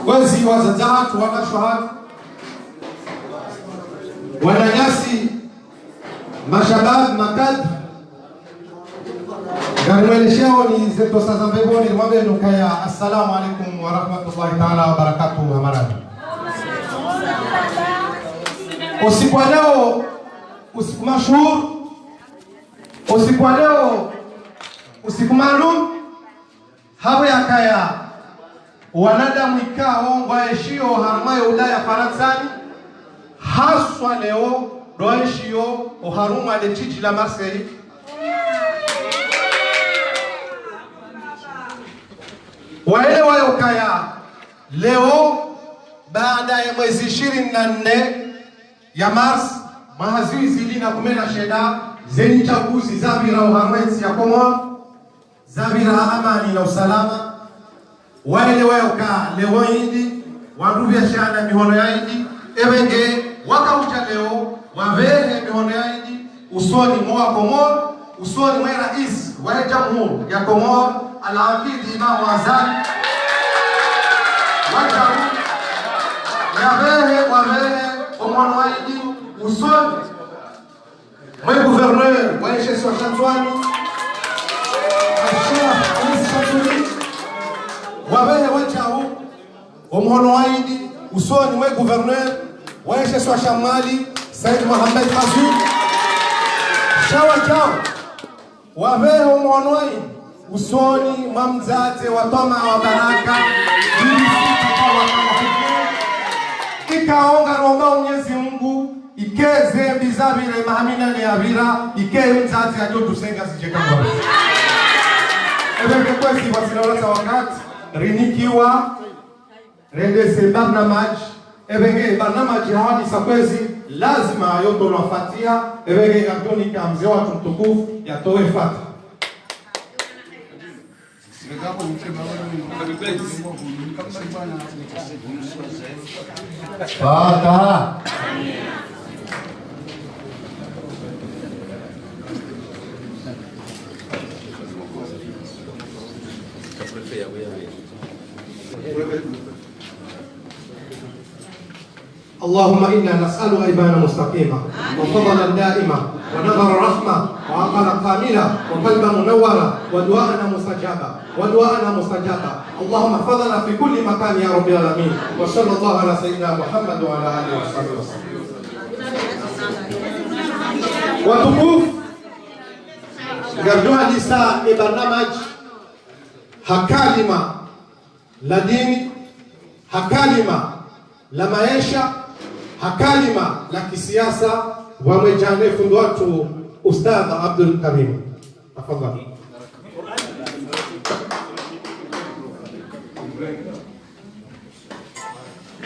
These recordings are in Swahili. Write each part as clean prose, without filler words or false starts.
wezi wazazahatu wanashuhatu wananyasi mashabab makad garimwelesheo ni zeto sasa mbebo ni mwambe nukaya. Assalamu alaikum wa rahmatullahi ta'ala wa barakatuhu. Hamarani usiku wa leo, usiku mashuhur, usiku wa leo, usiku maalum hapo yakaya wanadamu ikao ngwaeshio harmayo Ulaya Faransani haswa leo doeshio oharuma le jiji la Marseille waelewa yokaya leo baada ya mwezi 24 ya Mars mahazizi na kumena sheda zeni chaguzi zabira uhamwensi ya Komoro zabira amani na usalama. Waelewa yoka leo hindi waduvya shana mihono ya hindi ebenge wakaucha leo wavehe mihono ya hindi usoni mwa Komoro, usoni mwa rais wa jamhuri ya Komoro Al-Hafidh Imam Azali wajabu yavehe wavehe omwana wa hindi usoni mwa gouverneur wa Sheikh Shatwani wabehe wachahu omhono waidi usoni mwe gouverneur waeshe swa Shamali Said Mohamed Mazoud shawa chao wabehe omhono waidi usoni mwa mzaze wa Toma wa Baraka ikaonga romba Mwenyezi Mungu ikeze bizabire mahamina ni avira ike mzaze ajodu senga sijekangwa ebeke kwezi wasilaula wakati rinikiwa rendese barnamaj ebenge barnamaj hawani sakwezi lazima yoto nafatia ebenge katoni kamze watu mtukufu yatoe fata fata اللهم إنا نسأل إيمانا مستقيما وفضلا دائما ونظر رحمة وعقلا كاملا وقلبا منورا ودعاءنا مستجابا اللهم احفظنا في كل مكان يا رب العالمين. وصلى الله على سيدنا محمد وعلى آله وصحبه وسلم. وتقوف قردوها نساء برنامج hakalima la dini, hakalima la maisha, hakalima la kisiasa. Wamejane fundo watu Ustadh Abdul Karim, tafadhali.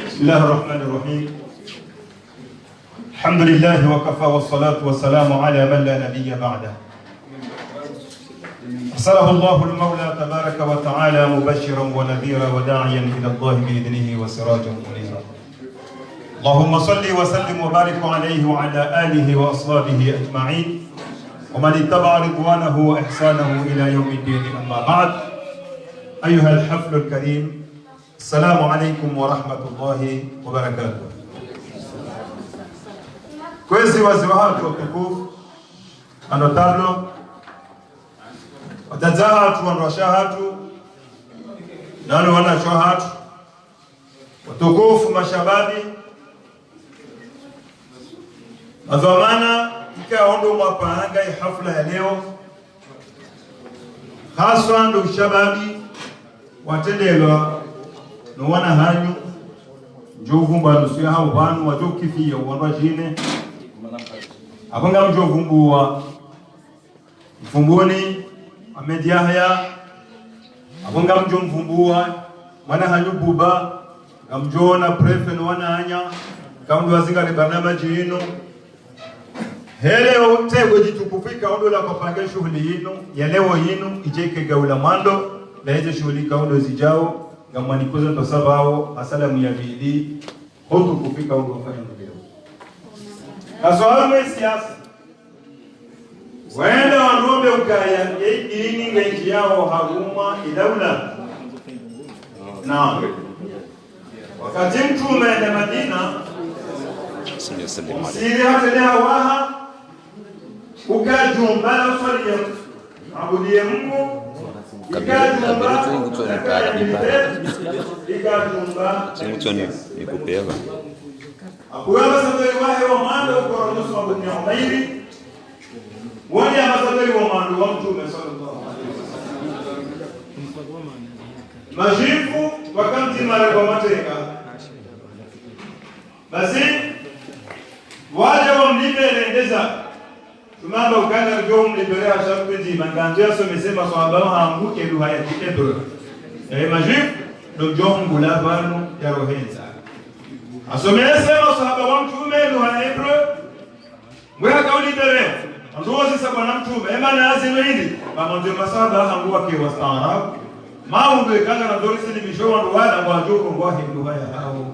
Bismillahir Rahmanir Rahim. Alhamdulillah wa kafa wa salatu wa salamu ala man la nabiyya ba'da. أرسله الله المولى تبارك وتعالى مبشرا ونذيرا وداعيا إلى الله بإذنه وسراجا منيرا. اللهم صل وسلم وبارك عليه وعلى آله وأصحابه أجمعين ومن اتبع رضوانه وإحسانه إلى يوم الدين. أما بعد، أيها الحفل الكريم، السلام عليكم ورحمة الله وبركاته. Kwezi waziwahatu watukufu anotablo watazahatu wanwashahatu nani wanashahatu watukufu mashababi mazamana ikaondo mwapanga hafla ya leo haswa ndo shababi watendelwa no wana hanyu njovumba nusuya hao banu wajokifia wanwajine abanga mjovumbuwa mfumbuni Ahmed Yahya abonga mjo mvumbua mwana hanyububa ngamjona prefe wana anya kamdu wazinga ni barnamaji hino hele otego jitukufika ondo la kupanga shughuli hino ya leo hino ijeke gaula mando na hizo shughuli kaundo zijao ngamwanikoza tosabao asalamu ya bidii hotu kufika ondo fanya leo kaswala siasa wenda wanombe ukaya dini ngenji yao haguma idawla na wakati mtume aenda Madina siri hatelea waha ukajumba na usalia abudie Mungu ikajumba akuwa sabari wahe wa mando kwa nusu mabuni ya umairi wani ya sabari wa mando wa mtume sallallahu alaihi wasallam majifu wakamti mara kwa mateka basi waje wa mliberendeza tumamba ukanda rjo mliberea shakwezi manganzo yaso mesema swamba haanguke lugha ya Hebrew majifu ndo jo ngulabano ya rohenza asomesema sahaba wa mtume lugha ya Hebrew ngwa kauli berea ndozi sa bwana mtume emana azino hili pamoja masaba hangu wake wastaarabu maundu ekanga na dorisi ni bishowa ndo wala kwa joko ngwa hindu haya hao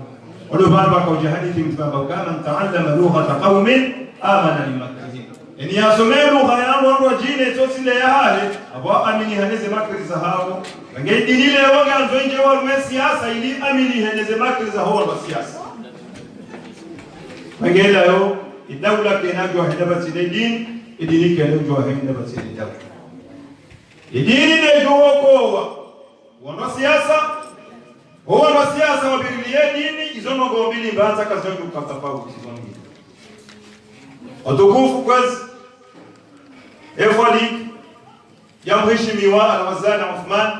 wado baba kwa jihadithi mtamba ukana mtaallama lugha qaumin amana limakrihi yani yasome lugha ya ndo jine tosile ya hale abo amini haneze makri za hao ngedi ile wanga nje wa siasa ili amini haneze makri za hao wa siasa ngela yo idawla kenago hadaba tidin idini kele jo hadaba tidin idini ne jo ko wana siasa wabirilie dini izono gombili mbanza kazi yangu kutafauti zongi watukufu kwezi efali ya mheshimiwa Al-Waziri Uthman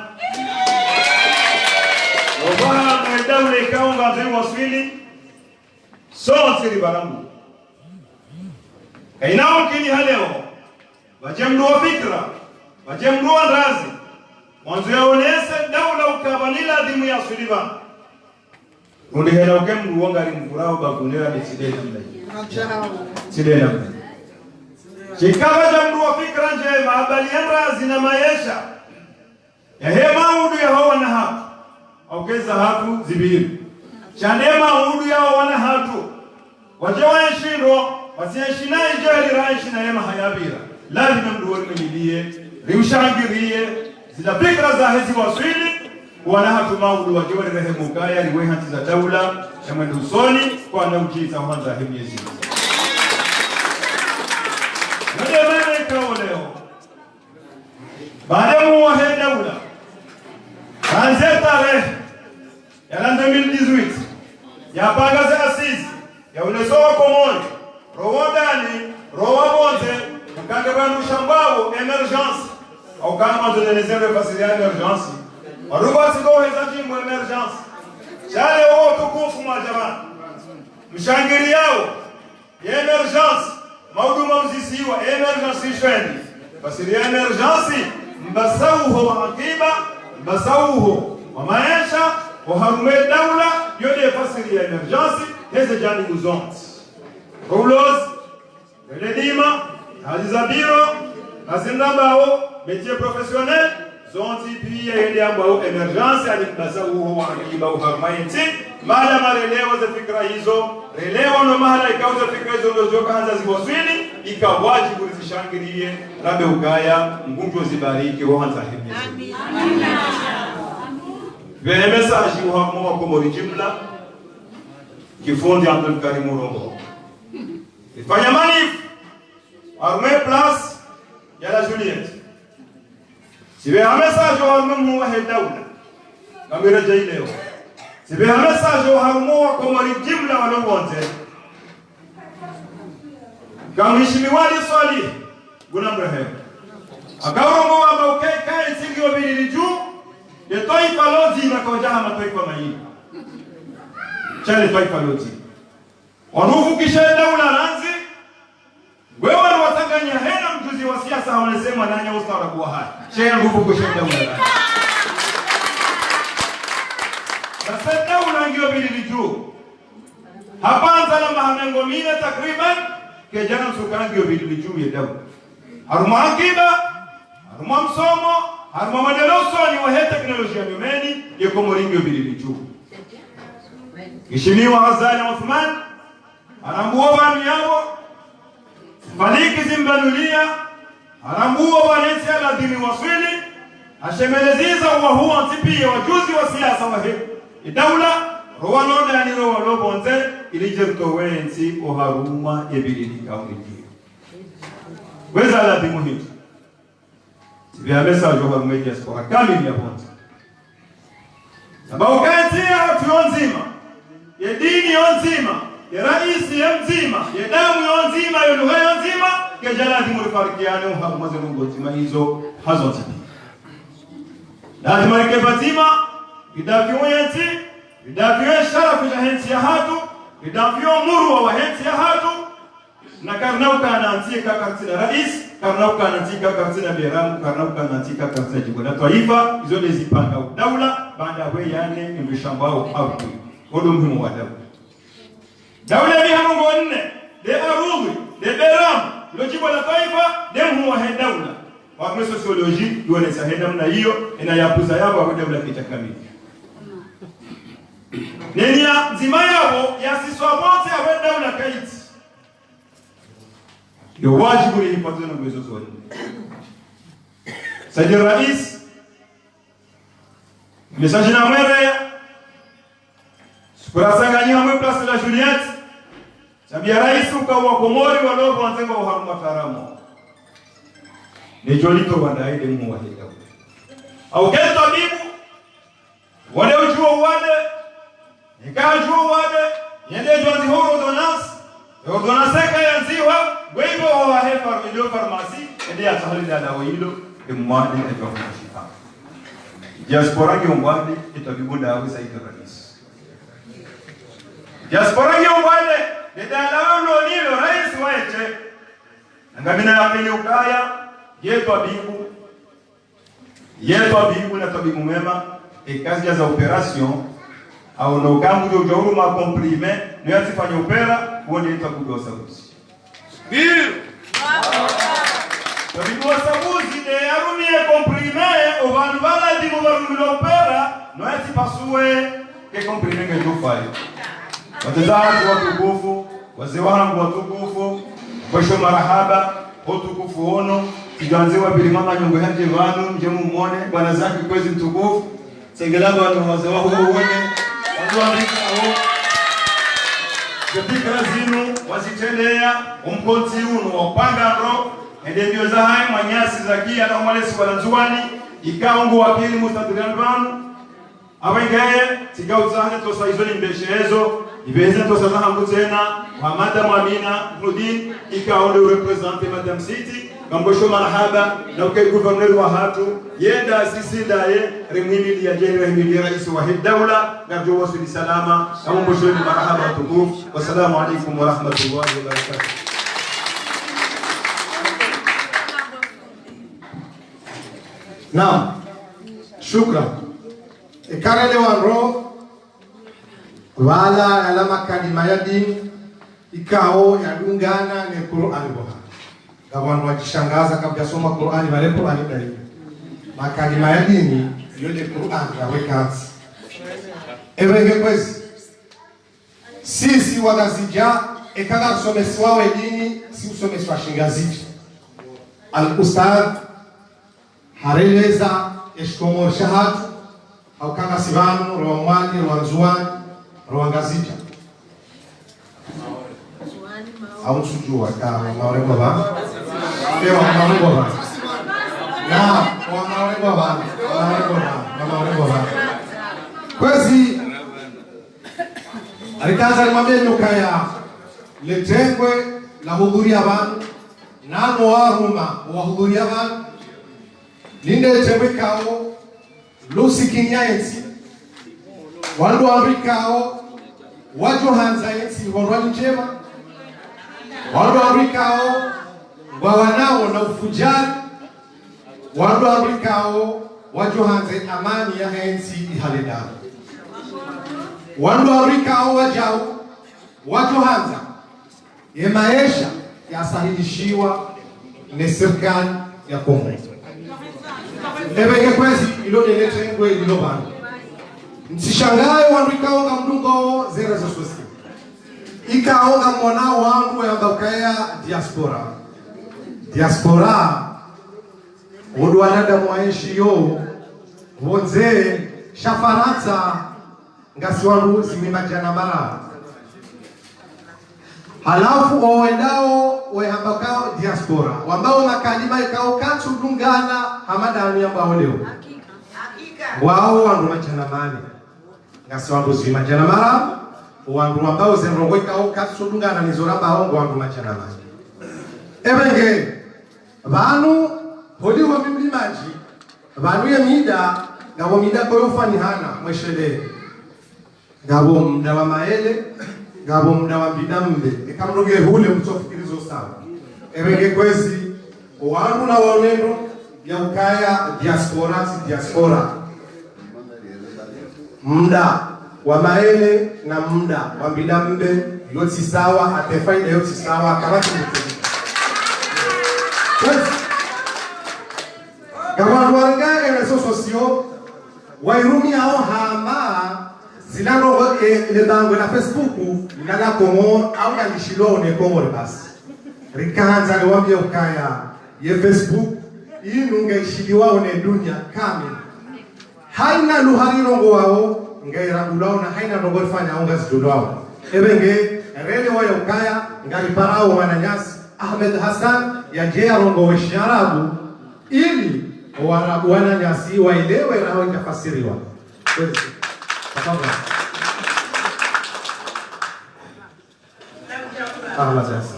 wabana mwedawle ikaunga mzee waswili siri barangu kainao kini haleo wajemdu wa fikra wajemdu wa ndazi mwanzo yaonese daula ukabanila dhimu ya Sulivan kundi hela ukemdu wongari mkurao bakunera bisidena mdai sidena mdai chikawa jamdu wa fikra njema habali yandra zina maisha ya hema udu ya hawa na hatu aukeza hatu zibiri chanema udu ya hawa na hatu wajewa yashiro wasiyashina ijali raishina hema hayabira lazima mdu walimiliye rimshangirie zila fikra za hizi waswili wana hatu maudu wajiwa ni rehemu kaya liwe hati za daula ya mwendo usoni kwa na ukiita wanza hemi yezi nademene ikawo leo baada muwahe daula kanze tarehe ya la 2018 ya pagaze asisi ya unesowa komoni rowa dani rowa bonze mkange banu shambawo emergence au kama tunelezea fasiliano emergence waruba sigohe za jimbo emergence chale wao tukufu mwa jamani mshangiri yao emergence mauduma mzisiwa emergence shwendi fasiliano emergence mbasauho wa akiba mbasauho wa maisha wa harume daula yode fasiliano emergence heze jani uzonti roulos redima alizabiro azindabao métier professionnel zonti pia yende ambao emergence alibasa huo akiba uharmaiti mala marelewa za fikra hizo relewa no mahala ikauza fikra hizo ndio joka hanza ziboswini ikawajibu zishangirie rabe ugaya ngunjo zibariki ho hanza hivi amin amin message wa mwa kwa jumla kifundi Abdul Karim Rongo ifanya manif arme place ya la Juliette sibe message wa mmu wa daula kamera jaileo sibe message wa mmu wa kwa jumla walongote kamishimiwa swali guna mrehe akarongo wa mauke kai singio bili juu de taifa loti na kwa jaha mataifa maini chale taifa loti wanufu kisha daula ranzi wewe watanganya hena mjuzi wa siasa wanasema nanya ustaarabu wa haya shehe nguvu kushinda daula sasa daula ngio bili juu hapa anzala mahamengo mine takriban ke jana sukana ngio bili juu ya daula haruma akiba haruma msomo haruma madeloso ni wa teknolojia nyumeni yeko moringio bili juu Mheshimiwa Waziri Uthman anambuo bani yao Maliki zimbanulia anambuo wanensi ala dini waswili ashemelezeza wa huwa ntipia wajuzi wa siasa wa hii daula Rwano dani ro walo bonze ilije kutowenzi oharuma ebiriri kauniki. Weza la bimuhimu. Vya message wa media sport kamili ya bonze. Sababu kazi ya watu nzima, ya dini nzima, ya rais nzima, ya damu nzima, ya lugha nzima, ya jaladi murifarikiane uhamuze Mungu nzima hizo hazo tibi. Lazima ike fatima bidafiwe yensi, bidafiwe sharafu ya hensi ya hatu, bidafiwe muru wa hensi ya hatu, na karnauka anaanzika katika rais, karnauka anaanzika katika beramu, karnauka anaanzika katika jimbo la taifa, hizo ni zipanga daula baada we yane mbishambao hapo. Kodo muhimu wa daula. Daula ni hamungo nne, de arughi, de beramu, lo jimbo la taifa, de muhimu wa daula. Kwa sociology duone sahenda mna hiyo inayapuza yabo wa daula kitakamili. Nenia nzima yabo yasiswa bote ya daula kaiti. Ndio wajibu ni ipatwe na mwezo zote. Saidi Rais message na mwere Kurasanganyia mwe place la Juliette. Sabia Rais ukawa komori walogo wanzenga uharuma taramo. Ni jolito wandaide mu wa hida. Au kento bibu wale ujuo wale ikajuo wale yende jwazi horo donas ordonaseka yanziwa wego wa hefa milio farmasi ende atahali na wilo imwadi na jofashika. Diaspora ngomwadi itabibunda awe Saidi Rais. Diaspora ngomwadi ndalawo nilo rais weche. Ngamina yapili ukaya yetu abibu na tabibu mema kazi za operation au no kambu do jouru ma comprime no yatifanya opera uone itakudosa usi. Ndio. Tabibu sabuzi de arumie comprime o vanhu vala di mubarumilo opera no yatifasue ke comprime ke jofai. Wazazi watukufu, wazee wangu watukufu, basho marahaba, watukufu ono, tiganzewa bilimama nyongo hanje vanu, njemu mwone, bwana zaki kwezi mtukufu, sengelaba watu wazee wangu uwenye, watu wamika hao, jepika zinu, wazitelea, umkonti uno, wapanga ro, endebio za hai, manyasi za kia, na umalesi walanzuani, ikaungu wakili mustadirian vanu, awengaye, tika uzahane tosa izoni mbeshezo, ibeze tosa zahangu tena, wa Madam Amina Nudin, ikaonde urepresente Madam City, kambosho marahaba, na uke gouverneur wa hatu, yenda asisi daye, remwimili ya jeni remwimili rais wa daula, garjo wasuli salama, kambosho ni marahaba tukufu, wassalamu alaikum wa rahmatullahi wa barakatuh. Naam, shukran. Ikarele wanro wala alama kalima ya dini ikao yadungana ne Qur'an boha. Kawan wajishangaza kabla soma Qur'an wale Qur'an dalili. Makalima ya dini yole Qur'an yaweka. Ewe kwezi sisi wagazija ekala someswa wa dini si usomeswa shingaziti. Al-ustad hareleza eshkomor shahad au kama sivanu rawamwani rawanzuani rawangazija au sujua kama maorego ba leo maorego ba na kwa maorego ba kwezi alikaza limwambia nyukaya letengwe la hudhuria banu nano waruma wahudhuria banu linde tembekao lusi kinyaensi wandu amrikao wajo hanza yensi wandu njema wandu amrikao wawanao na ufujari wandu amrikao wajo hanza amani ya hensi ihalidao wandu amrikao wajao wajo hanza ye maisha yasahilishiwa ne serikali ya Kongo. Ebenge kwezi ilode letengwe ilobana. Msishangae wandukaonga mdungo zera za sosi. Ikaonga mwanao wangu ya bakaya diaspora. Diaspora odu wanada mwaishi yo wonze shafaransa ngasi wangu zimimajana mara halafu owendao wehambakao diaspora wambao makalima ikao katu dungana hamadani ambao leo wao wandu majana mane ngasi wangu zimimajana mara wandu ambao zenrongo ikao katu dungana nizoramba hongo wandu majana mane ebenge vanu holiwa mimlimaji vanu ya mida ngabo mida kwa yofani hana mweshele ngabo mda wa maele ngabo mda wa bidambe ikamroge hule mtofikirizo sawa ebenge kwezi wanu na waonendo ya ukaya diaspora mda wa maele na mda wa bidambe yoti sawa atefaida yoti sawa kama kimutumika ngabo waranga ene sosio wairumi hao hama zilano le bango la Facebook ngala komo au nalishilo ne komo basi rikanza le wambia ukaya ye Facebook inu ngaishiliwa one dunia kamili haina luharirongo wao ngairangulao na haina rongo fanya onga zidulao ebenge rele wa ukaya ngali parao wananyasi Ahmed Hassan ya jea rongo wa sharabu ili Warabu wananyasi waelewe na wao itafasiriwa. Tafadhali. Allah sasa.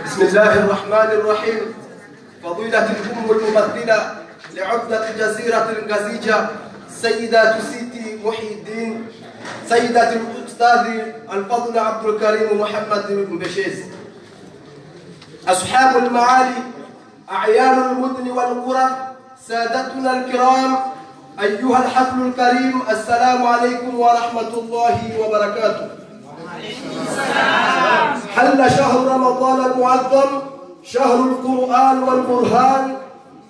بسم الله الرحمن الرحيم. فضيلة الأم الممثلة لعقدة جزيرة الغزيجة سيدة سيتي محي الدين سيدة الأستاذ الفضل عبد الكريم محمد بن بشيز أصحاب المعالي أعيان المدن والقرى سادتنا الكرام أيها الحفل الكريم السلام عليكم ورحمة الله وبركاته. حل شهر رمضان المعظم شهر القرآن والبرهان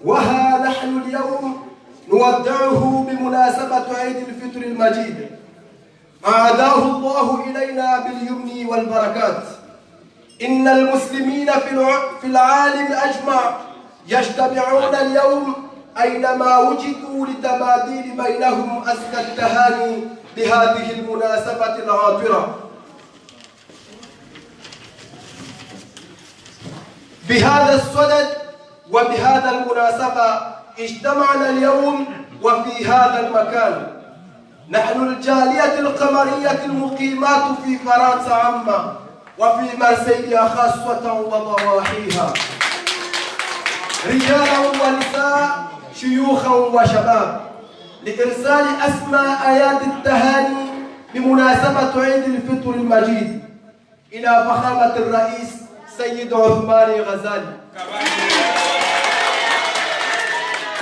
وها نحن اليوم نودعه بمناسبة عيد الفطر المجيد أعاده الله إلينا باليمن والبركات. إن المسلمين في العالم أجمع يجتمعون اليوم أينما وجدوا لتباديل بينهم أزكى التهاني بهذه المناسبة العاطرة. بهذا الصدد وبهذا المناسبة اجتمعنا اليوم وفي هذا المكان نحن الجالية القمرية المقيمات في فرنسا عامة وفي مارسيليا خاصة وضواحيها رجالا ونساء شيوخا وشباب لإرسال أسمى آيات التهاني بمناسبة عيد الفطر المجيد إلى فخامة الرئيس سيد عثمان غزالي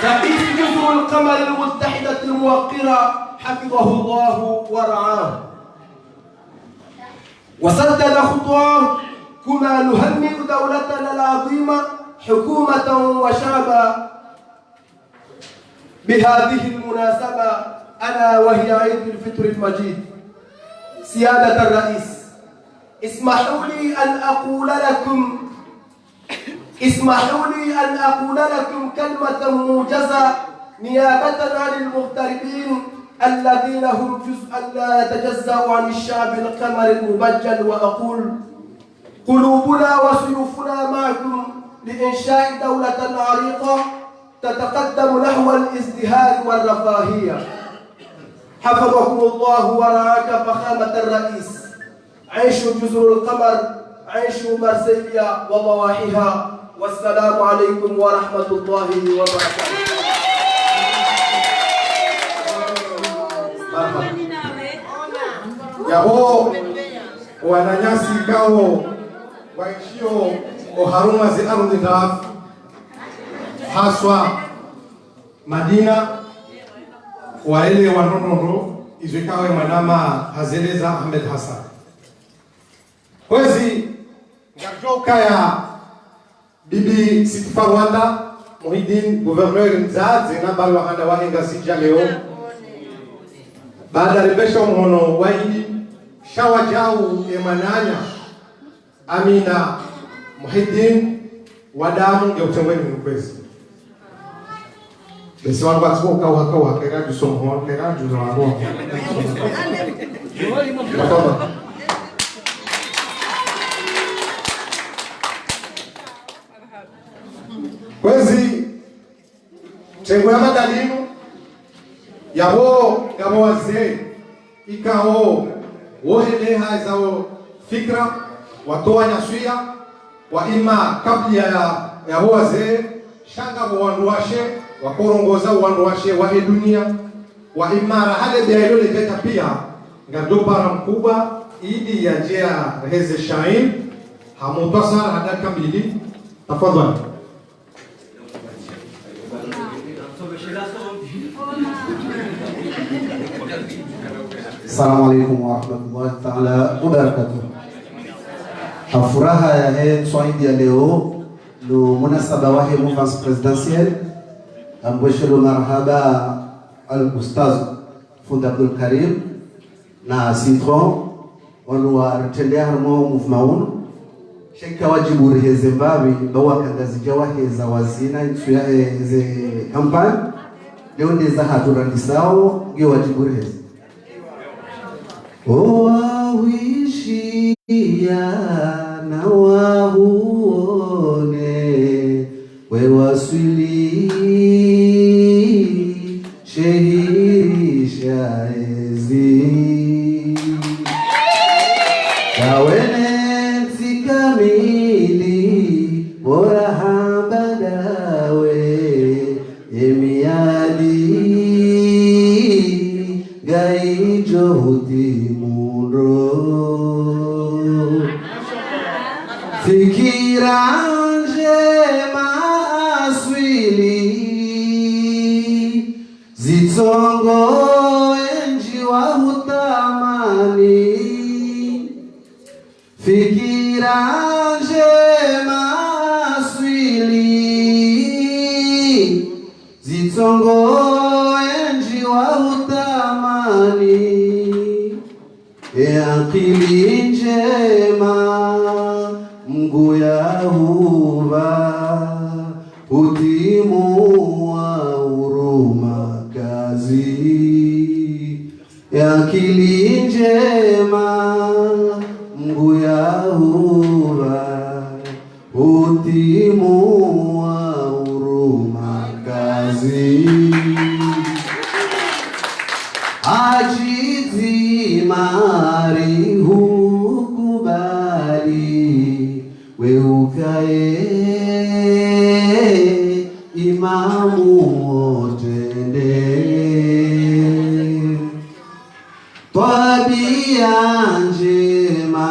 رئيس جزر القمر المتحدة الموقرة حفظه الله ورعاه وسدد خطواه كما نهنئ دولتنا العظيمة حكومة وشعبا بهذه المناسبة ألا وهي عيد الفطر المجيد. سيادة الرئيس اسمحوا لي أن أقول لكم كلمة موجزة نيابة عن المغتربين الذين هم جزء لا يتجزأ عن الشعب القمر المبجل وأقول قلوبنا وسيوفنا معكم لإنشاء دولة عريقة تتقدم نحو الازدهار والرفاهية. حفظكم الله ورعاك فخامة الرئيس. عيشوا جزر القمر، عيشوا مارسيليا وضواحيها، والسلام عليكم ورحمة الله وبركاته. Yabo wananyasi kao waishio oharuma zi ardhi dhaafu haswa Madina waele wanonondo izwekawe manama hazeleza Ahmed Hassan kwezi ngarjoka ya bibi Sitifa Rwanda Muhyiddin gouverneur mzazi na barua handa wahenga sija leo baada rebesha mhono waidi shawa jau emananya Amina Muhyiddin wadamu ngeutengweni mkwezi besi wangu atuka wakawa kera du somhon kera du zaro kwezi tengo ya madalino yabo wazee ikao woheleha zao fikra watoa nyasuya wa ima kabla ya wazee shanga wanduashe wakorongoza wanduashe wa dunia wa imara hale bia ile leta pia ngadopara mkubwa idi ya jea heze shain hamutasar hada kamili tafadhali. Assalamu alaikum warahmatullahi ta'ala wabarakatuh. Furaha ya hii swahili ya leo no munasaba wa hii mouvance présidentielle ambweshelo marhaba al-Ustaz Funda Abdul Karim na Citron wanwa retendea harmo mouvement sheka wajibu rehe Zimbabwe bawa kangazi jawahe za wazina nsu ya ze kampani leo ndeza haturandisao nge wajibu rehe wawishi na wahuone wewaswili shehirisha ezi kawene zikamili bora hambadawe emiadi gaijo hutimundo fikira njema aswili zitongo enji wa hutamani fikira njema aswili zitongo enji wa hutamani akili njema mgu ya huva utimu wa uruma kazi akili njema mgu ya huva utimu wa uruma kazi ajizi mari hukubali weukae imamu otende tabia njema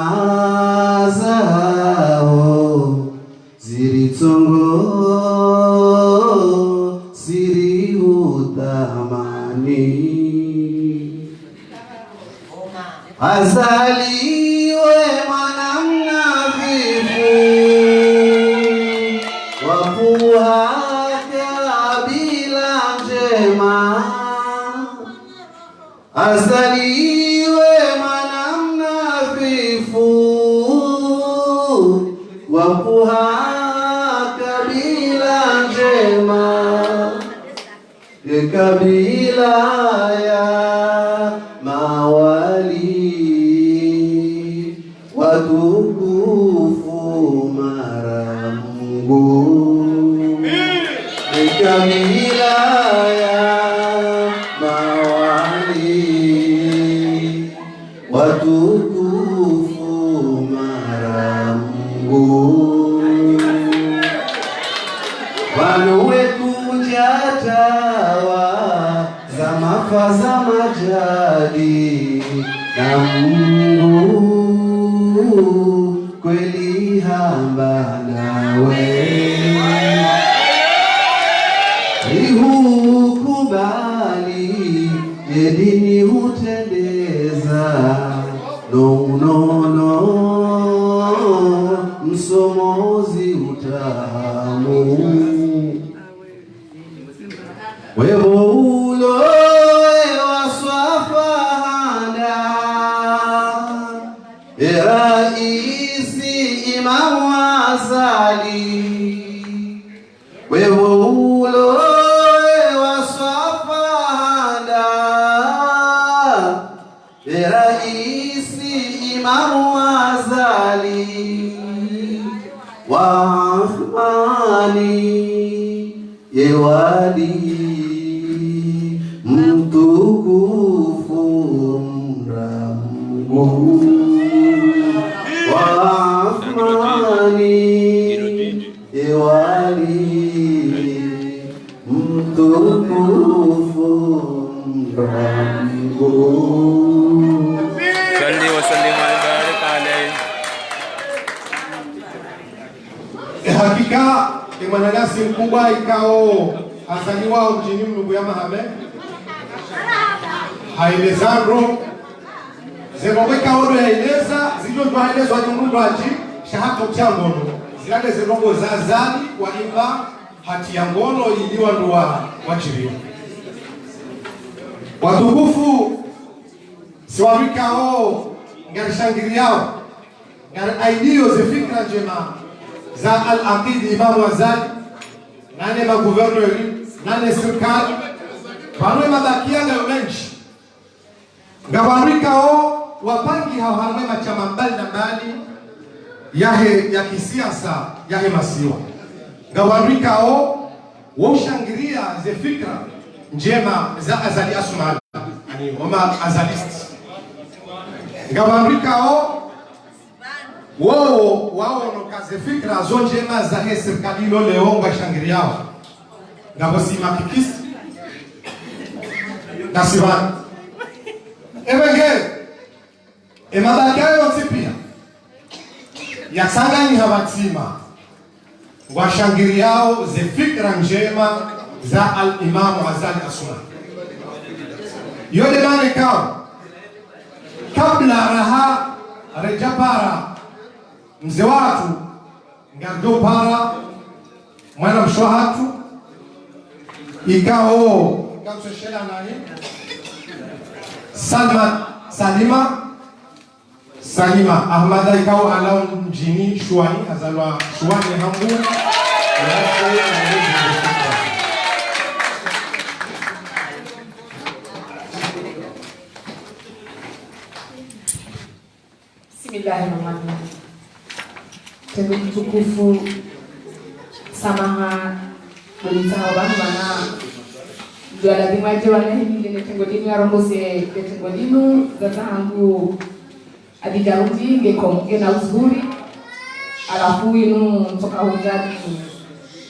zao ziritongo siri utamani azaliwe mwana mnafifu wakuhaka bila njema azaliwe mwana mnafifu wakuhaka bila njema kabila ya mawali watukufu mara Mungu kabila ya mawali watukufu mara Mungu wanuwe kujatawa za mafaza majadi na Mungu kweli hamba nawe ihukubali yedini hutendeza no msomozi utahamu Imamu Azali wa Uthmani yewali mtukufu mramgu wa Uthmani yewali mtukufu mramgu. Salli wa sallim wa barik alayhi. Hakika imananasi mkubwa ikao azaliwa mjini Mnungu ya Mahame haelezandro zemoweka odo yaeleza zijo twaelezwa nyungu aji shahaka uchangono zilale zirongo za zali wa imba hati ya ngono iliwa nduwa wachirio watukufu siwawika o ngari shangiri yao ngari aidio ze fikra njema za al-aqidi Imamu Azali nane maguvernori nane serikali panwe mabakia nga menshi ngawarika o wapangi hauharme machama mbali na mbali yahe ya kisiasa yahe masiwa ngawarika o woshangiria ze fikra njema za Azali Asumani yani wama azalisti ngawarika o wao nokaze fikra zo njema za he serikali lo leo ngashangiria yao ngabosima kikisi nasibana ebenge emabakayo tipia yasangani habatima washangiria yao ze fikra njema za al-Imamu Azali Asumani yode mane kao kabla raha rejapara mzee watu ngardo para mwana mshwahatu ikao ngamsheshela nani Salima Ahmada ikao alao mjini Shuani azalwa Shuani Hambu Bismillahirrahmanirrahim. Temu mtukufu samaha bolitao bana bana dua la dimaje wana hindi ne tengo dinu arongose tengo dinu zatangu adigarundi ngekom na uzuri alafu inu mtoka hujadi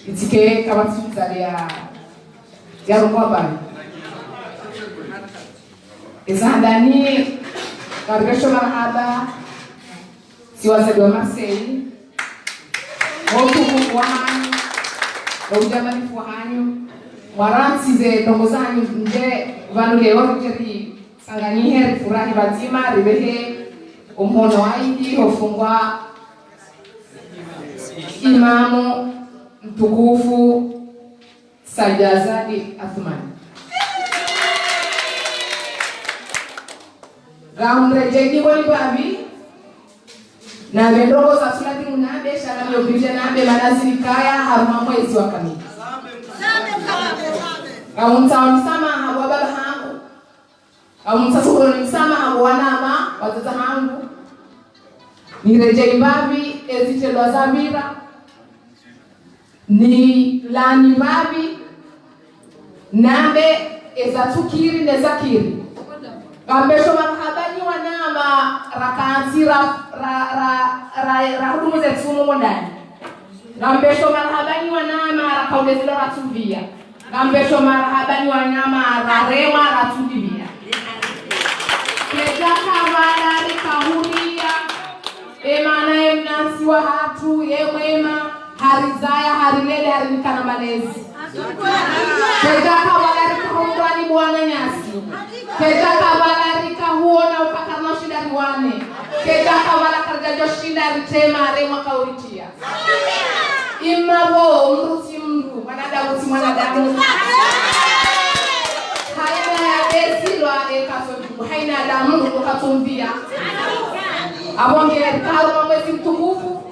itike kama tsari ya rungwaba ezandani kargasho marhaba siwasadi wa Marseille wotukufu wahanyu waujamanifu wahanyu waransize tongozanyu nje vanu leo jeri sanganihe furahi batima ribehe umhono waidi hofungwa Imamu mtukufu Said Azali Athmani gaumrejeji wali babi na mendongo za sulati munabe shana yobije nabe manazili kaya haruma mwezi wa kamili gaumtaoni sama hawa baba hangu gaumtasukuru sama hawa wanama watoto hangu nirejei babi ezitelwa zamira ni lani babi nabe ezatukiri nezakiri gambesho marhabani wanama rakaansi ra hudumu za tsumu mondani gambesho marhabani wanama rakaulezilo ratuvia gambesho marhabani wanama rarema ratudibia kejaka wala rikahuria emana emnasi wa hatu yemwema harizaya harilele harinikana malezi kejaka wala rikahumrani bwana nyasi kejaka wala rikahuona upakarna shida riwane kejaka wala karjajo shinda ritema rema kauritia imavo mrusi mru mwanadamu si mwanadamu haina ya esilwa ekasojubu haina damu ukatumbia abonge karuma mwezi mtukufu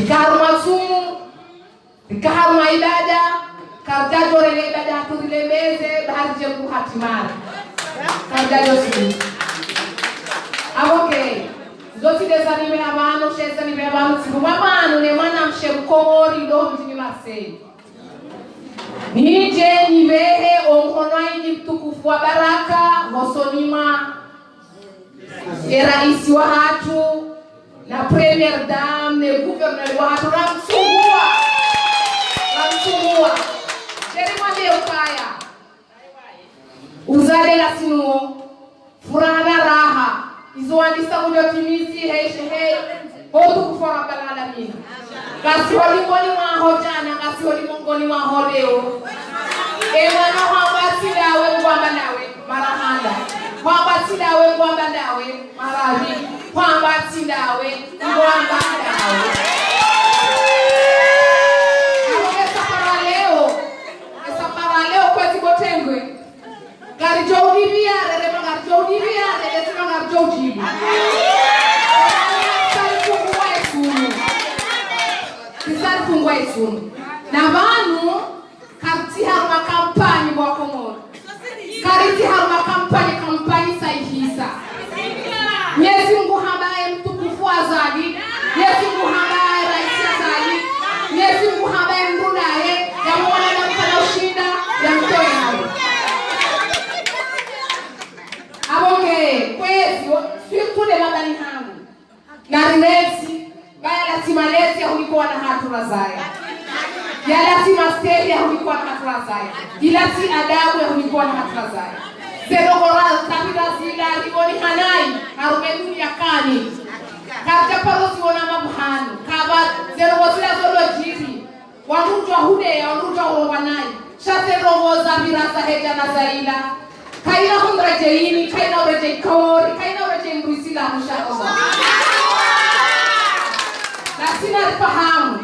karuma sumu karuma ibada karjajo rele ibada turilembeze baharje ku hatimara karjajo sumu abonge tileza nibe abantu sheza nibe abantu tsibu abantu ne mwana mshemkomori ndo mjini Marseille nije nibehe onkonai mtukufu wa baraka ngosonima rais wa hatu na premier dame ne gouverneur wa hatu ramsungua Jerima de ukaya uzale la sinuo furaha na raha izoandisa kujotimizi hei hotu kufora balalamin kasi holimoni mwaho jana kasi holimongoni mwaho leo emana hwamba sidawe ngwamba nawe marahanda hwamba sidawe ngwamba nawe marahi hwamba sidawe ngwamba nawe leo kwa Tengwe gari jodibia rere magar jodibia rere sima gar jodibi kisari fungwa isunu na vanu karti harma kampani bwa Komoro kariti harma kampani saihisa Mwenyezi Mungu hambaye mtukufu azali Mwenyezi Mungu hambaye rais azali Mwenyezi Mungu hambaye mrudaye ya mwana na mfano shinda ya mtoe hapo abonge kwezi surtout de madani hangu na rinesi baya lazima lesi ya ulikuwa na hatura zaya ya lazima steli ya ulikuwa na hatura zaya ilasi adabu ya ulikuwa na hatura zaya zero moral tabira zila riboni hanai harumeduni ya kani kaja parosi wana mabuhanu kaba zero wazila zolo jiri wanujwa hude ya wanujwa wanai shate roho za virasa heja na zaila kaina hundrajeini kaina ureje kawori kaina ureje mbrisila inshallah na sina rifahamu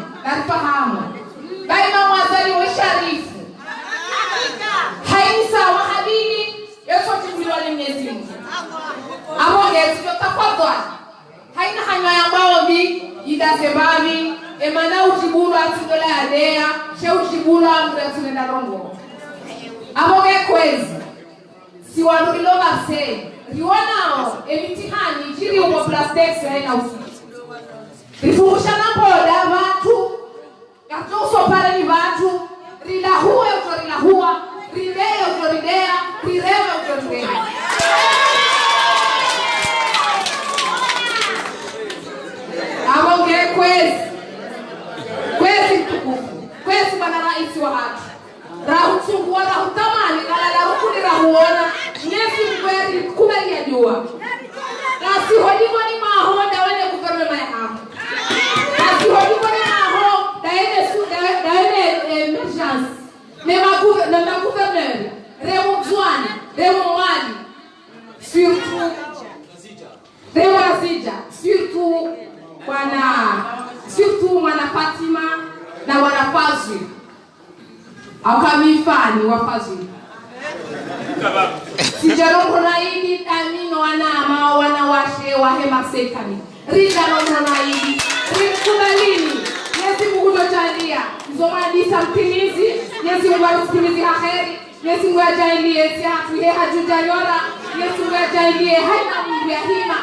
daima wazali wa sharifu haisa wa habibi yote tuliwale Mwenyezi Mungu abonge tutafadhali haina hanya ya maombi idasebabi emana ujibulu atidola adea she ujibulu amretune na rongo abonge kwezi si wanurilo base riwanao emitihani jiri umo plastex haina usi rifungusha na poda watu kato usopare ni watu rilahua utorilahua rilea utorilea rirewe utorilea abonge kwezi mtukufu kwezi bana rais wa hatu rahutungua rahutamani kalala rukuni rahuona nyesi mkweri kubali ya jua kasi hodimo ni mahoda wale kuferme mayahamu kasi hodimo ni maho daene emergence na gouverneur Remo Zwane Remo Mwali surtout Remo Razija surtout mwana Fatima na wana Fazwi akamifani wa Fazwi sijarongo naidi amino wanama wanawashe wa hema sekani rida rongo naidi rikubalini Yesi Mungu dojalia nzomadisa mtimizi Yesi Mungu atimizi haheri Yesi Mungu ajailie si hatu he hajujayora Yesi Mungu ajailie haina Mungu ya hima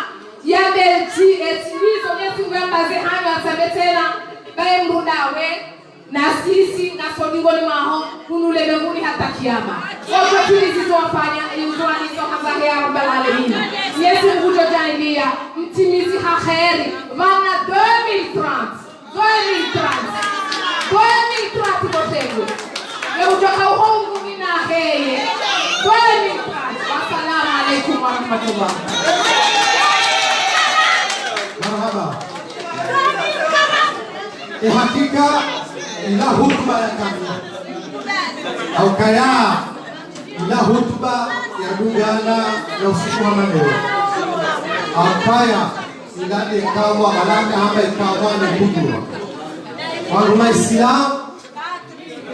yabe etilizo Yesi Mungu ambaze hanyo asabetena bae mrudawe na sisi na sodigoni maho kunule mbinguni hata kiyama wote tulizo wafanya yuzoa nizo hazahe ya rabbal alamin Yesi Mungu dojalia mtimizi haheri wana 2030 Tengwe utoka uhongu mina heye 2030 Wassalamu alaikum warahmatullah Marhaba uhakika ila hutuba ya kamila au kaya ila hutuba ya dungana ya usiku wa maneo au kaya ila ikawa malaka hapa ikawa ni kujua Wanguma Islam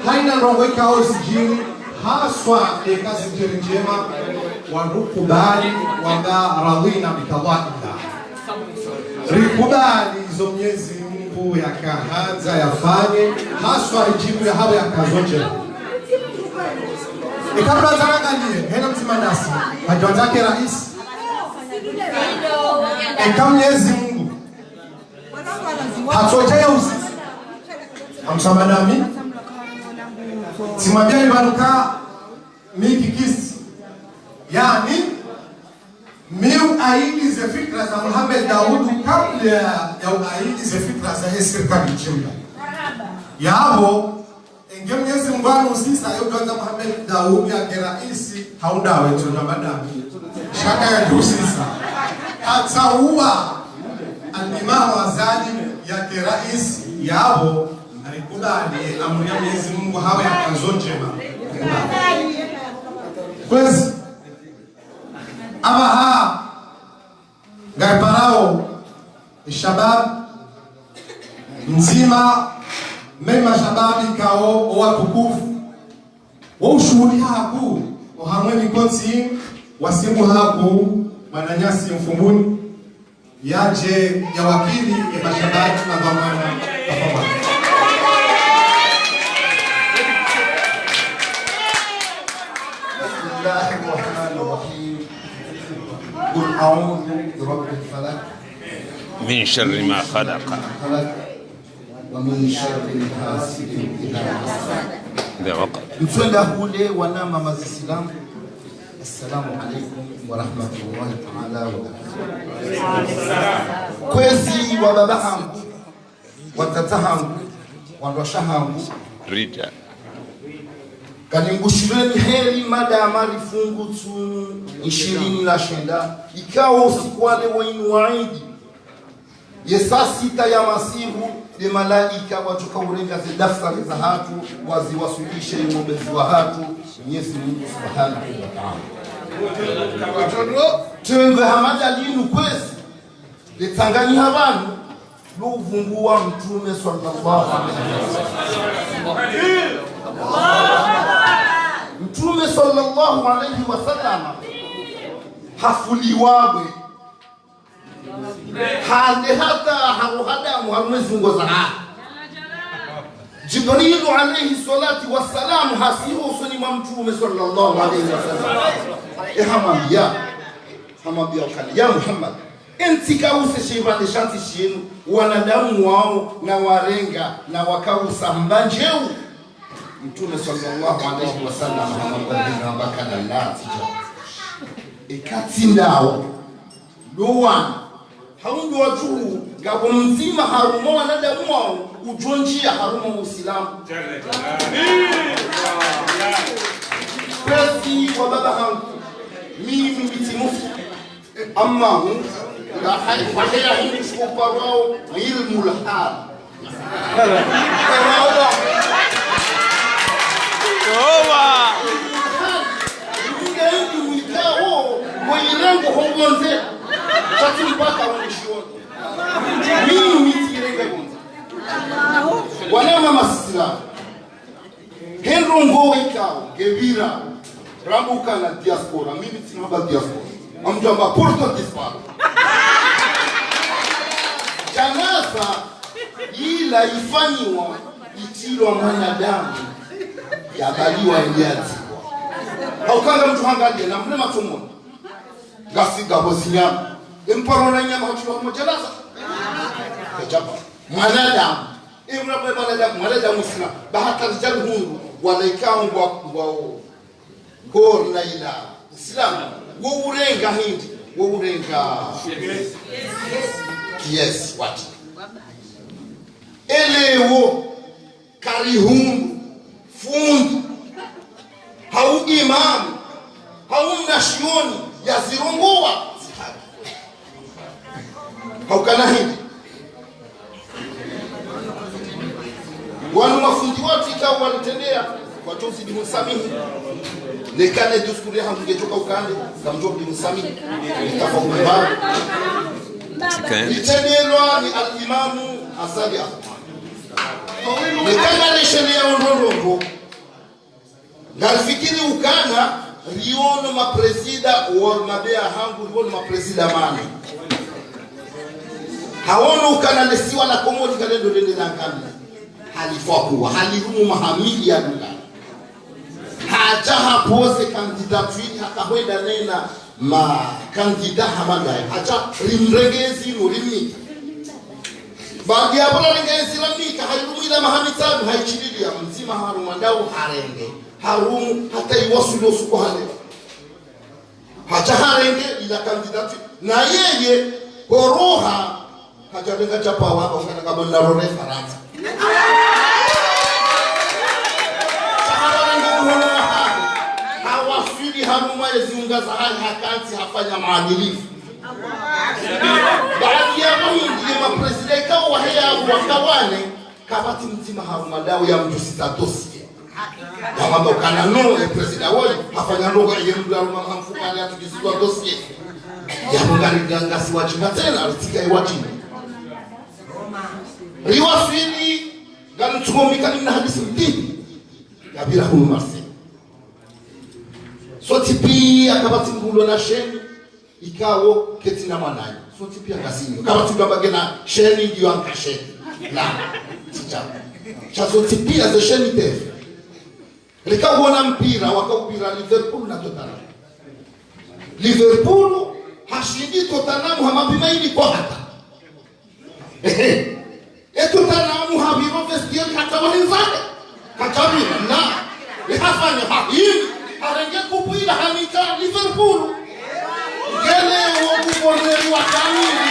haina rongo ikao sijini haswa kazi njema wanukubali wanga radhina bikawahida rikubali izo Mwenyezi Mungu yakahanza yafanye haswa rijibu ya hawa yakazoje ikabla zarangalie hena msimandasi majwa zake rais Mwenyezi Mungu Hatsotea usisi. Amsamadami. Simwambia nibanuka miki kisi. Yani miu aidi ze fikra za Muhammad Daudu kabla ya aidi ze fikra za serikali jumla. Yabo enge Mwenyezi Mungu anusisa yoganza Muhammad Daudu ya keraisi haunda wetu na madami. Shaka ya dusisa. Ataua al-Imam Azali ya keraisi yabo alikubali amri ya Mwenyezi Mungu hawe akanzo njema. Kwezi abaha garparao shabab nzima mema shababi kao watukufu wa ushuhudi haku ohamweni konsi wasimu haku mananyasi mfumbuni yaje ya wakili ya mashababi na bamana pamoja. قل أعوذ برب الفلق من شر ما خلق ومن شر حاسد إذا حسد. إذا وقع. Mtwenda hule wanama mazisilamu. Assalamu alaikum wa rahmatullahi ta'ala wa barakatuh. Kwezi wa baba hangu, watata hangu, wandosha hangu. Rita. Kanimbushireni heri mada amari fungu tu 29 ikawa usiku wale wainu waidi yesa sita ya masihu de malaika watoka urenga ze daftari za hatu waziwasulishe mwombezi wa hatu Mwenyezi Mungu Subhanahu wa Ta'ala. Tuwe hamada linu kwezi letangani habanu luvungua mtume sallallahu alaihi wasallam. Mtume sallallahu alaihi wasallam hafuliwawe hande hata haruhada muhammezi ngoza Jibrilu alaihi salatu wassalam hasiho usoni mwa mtume sallallahu alaihi wasallam hamambia ukali ya Muhammad enti kause shibande shanti shinu wanadamu wao na warenga na wakausa mbanjeu Mtume sallallahu alaihi wasallam hamambia bakana natija ikatindawo lowan haundo watu gabo mzima harumo wanadamu wao ujonjia harumo Muislamu Presi wa baba hangu mimi biti mufti amma la haya hii shuparao ilmu al-hal Owa ndio mwitao mwirengo hongonze chati mpaka unishioni mimi mitirenga gonza wanama masira henro ngoi kao gebira rambuka na diaspora mimi tinaba diaspora amjamba porto diaspora janaza ila ifanywa itilo mwanadamu yabaliwa eliati haukanga mtu hangalie na mlema tumo gasiga hosinya emparona nyama hachwa mojalaza kajaba mwanadamu imrabe mwanadamu sina bahata jalhuru walaikao wao gor na ila islam wo urenga hindi wo urenga yes what elewo karihungu fundu hau imamu hau mnashioni ya zirunguwa hau kana hindi wanu mafundi watu ikawa walitendea kwa tozi di musamihi nekane duskuri hangu ngetoka ukande kamjo di musamihi nikafa kumebara itenelwa ni al-imamu Asadi nekanga leshelia ondorombo ngalifikiri ukana riono mapresida mabea hangu riono mapresida mani hawono ukana lesiwa na komodi kalendo lende na kamila halifakuwa halirumu mahamili ya dula haja hapose kandidaturi hakahweda nena ma kandida hamadai haja rimregezi nurimika baadhi ya bora ningeisilamika hairumila mahamitani haichililia mzima harumandau harenge harumu hata iwasulo suko hale hacha harenge ila kandidati na yeye koroha hajalenga chapa wako kana kama narone Faransa hawasili haruma yeziunga za hali hakansi hafanya maadilifu baadhi ya wahindi ya mapresideka wa hea wakawane kabati mtima harumadao ya mjusita dosie ya mambo kanano ya presida woi hafanya ndogo ya mdu haruma hamfukani ya tujisitwa dosie ya mungari gangasi wajinga tena alitika ya wajinga riwasili gani tumomika nina hadisi mdini ya bila hulu marse soti pia kabati mgulo na sheni ikawo keti na mwanani soti pia kasinyo kabati mbabage na sheni ndiyo anka sheni la chicha cha soti pia za sheni tefu likawo mpira wakakupira Liverpool na Tottenham Liverpool hashindi Tottenham hamapima ili kwa hata Tottenham habiro vestiari hata wahinzane katabira na lihafanya hahini harenge kupuila hanika Liverpool gele wokuponeri wa kamili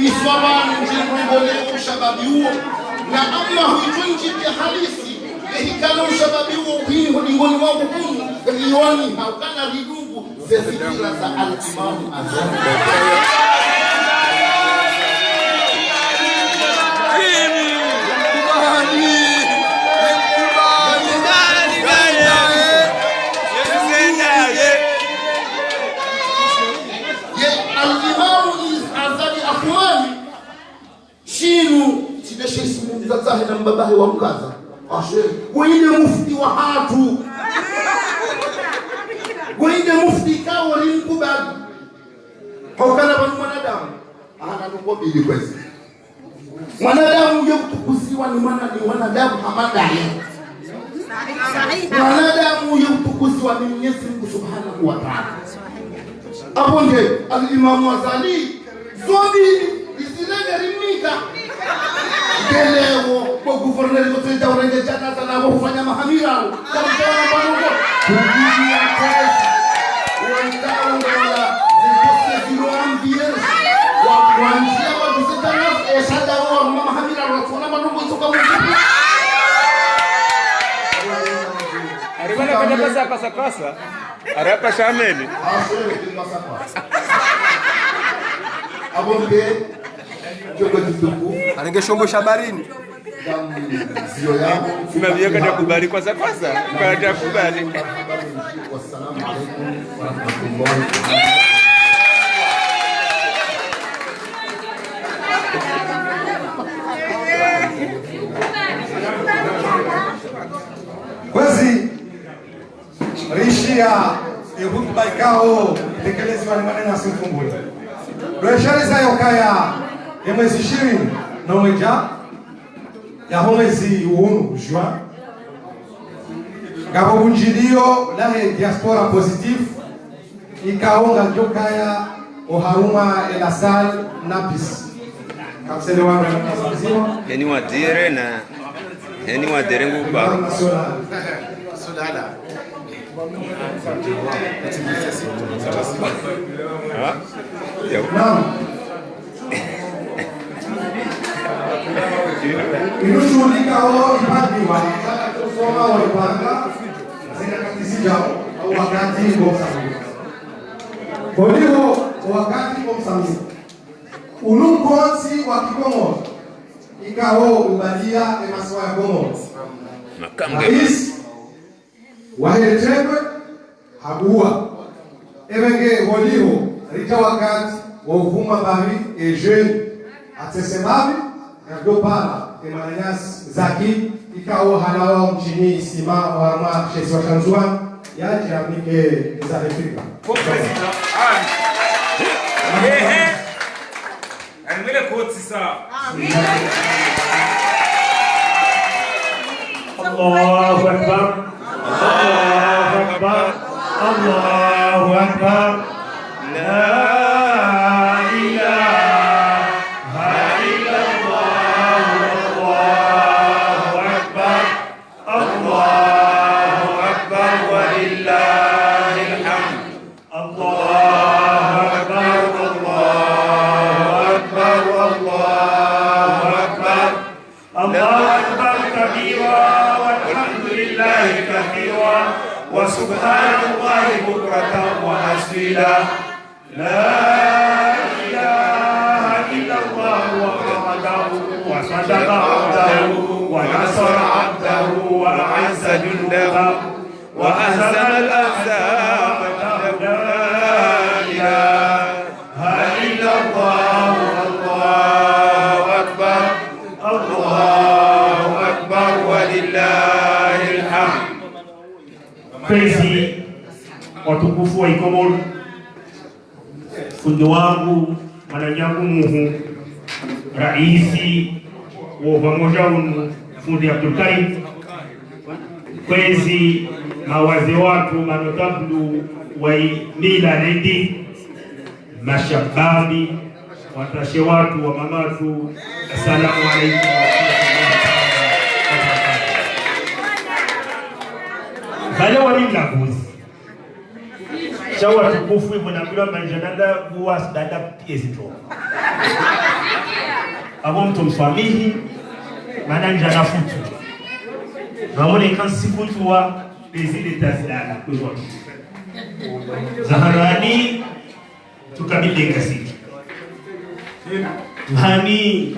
Niswabani njengongole ushababi huo na amma huitunji ya halisi hikana ushababi huo uhingo lingoni mwangu kunu lioni haukana ridungu zefikira za al-Imam Azam shinu tideshe isimu mzazahe na mbabahe wa mkaza wende mufti wa hatu wende mufti kawo limkubali haukana bani mwanadamu nukwa bili kwezi mwanadamu uye kutukuziwa ni mwanadamu hamadaya mwanadamu uye kutukuziwa ni Mwenyezi Mungu Subhanahu wa Ta'ala aponde al-Imam Azali zobi isilenge rimika Kelewo kwa guverneri kutuita urenge jana sana wafanya mahamira kamtana banungo kumbia kazi wandao wala zikose zilo ambience wanjia wakusetana esada wa mahamira wafuna banungo itoka mjibu aribana kwenye kasa arapa shameni abonge Joko jituku Anenge shombo shabarini zio yangu tunaviweka ya kubali kwa sasa kwa ya kubali wassalamu alaikum wa rahmatullahi kwezi rishia hutuba ikao tekelezwa ni maneno asifumbule Reshaliza yokaya ya mwezi 21 ya mwezi uunu juin gabo bunjilio lahe diaspora positif ikaonga jokaya oharuma elasal napis kapsele wangu na mzima yani wadire nguba sodala Naam. Inushughulika wao ibadiwa kusoma walipanga zina katisi jao au wakati bomsamini. Kwa hiyo wakati bomsamini ulumkonsi wa Kikongo ikao ubalia emaswa ya Kongo. Rais waheretebwe habua evenge woliho rita wakati wa uvuma babi e jeune atesemabi kado pala emananyas zaki ikao halawa mchini isima warma shesi wa Tanzania yaje amnike za Afrika. Kwa president. Anwele koti sa. Amin. Allahu Akbar. Allahu Akbar. Allahu Akbar. La وسبحان الله بكرة وأصيلا لا إله إلا الله وحده وصدق عبده ونصر عبده وأعز جنده وأهزم الأحزاب لا إله إلا الله الله أكبر الله أكبر ولله الحمد. Penzi watukufu wa Ikomoro, fundi wangu Mwananyangu Muhu, raisi wa pamoja unu fundi Abdul Karim, penzi mawaze watu manotablu wa mila na dini, mashababi watashe watu wa mamatu, assalamu alaikum wa bale wali mlaguzi shawa tukufu hivyo na bila manjanada huwa dada piezito abo mtu mfamihi maana njana futu na wale kan sifutu wa bezile tazilala kwa zaharani tukabide ngasiki hani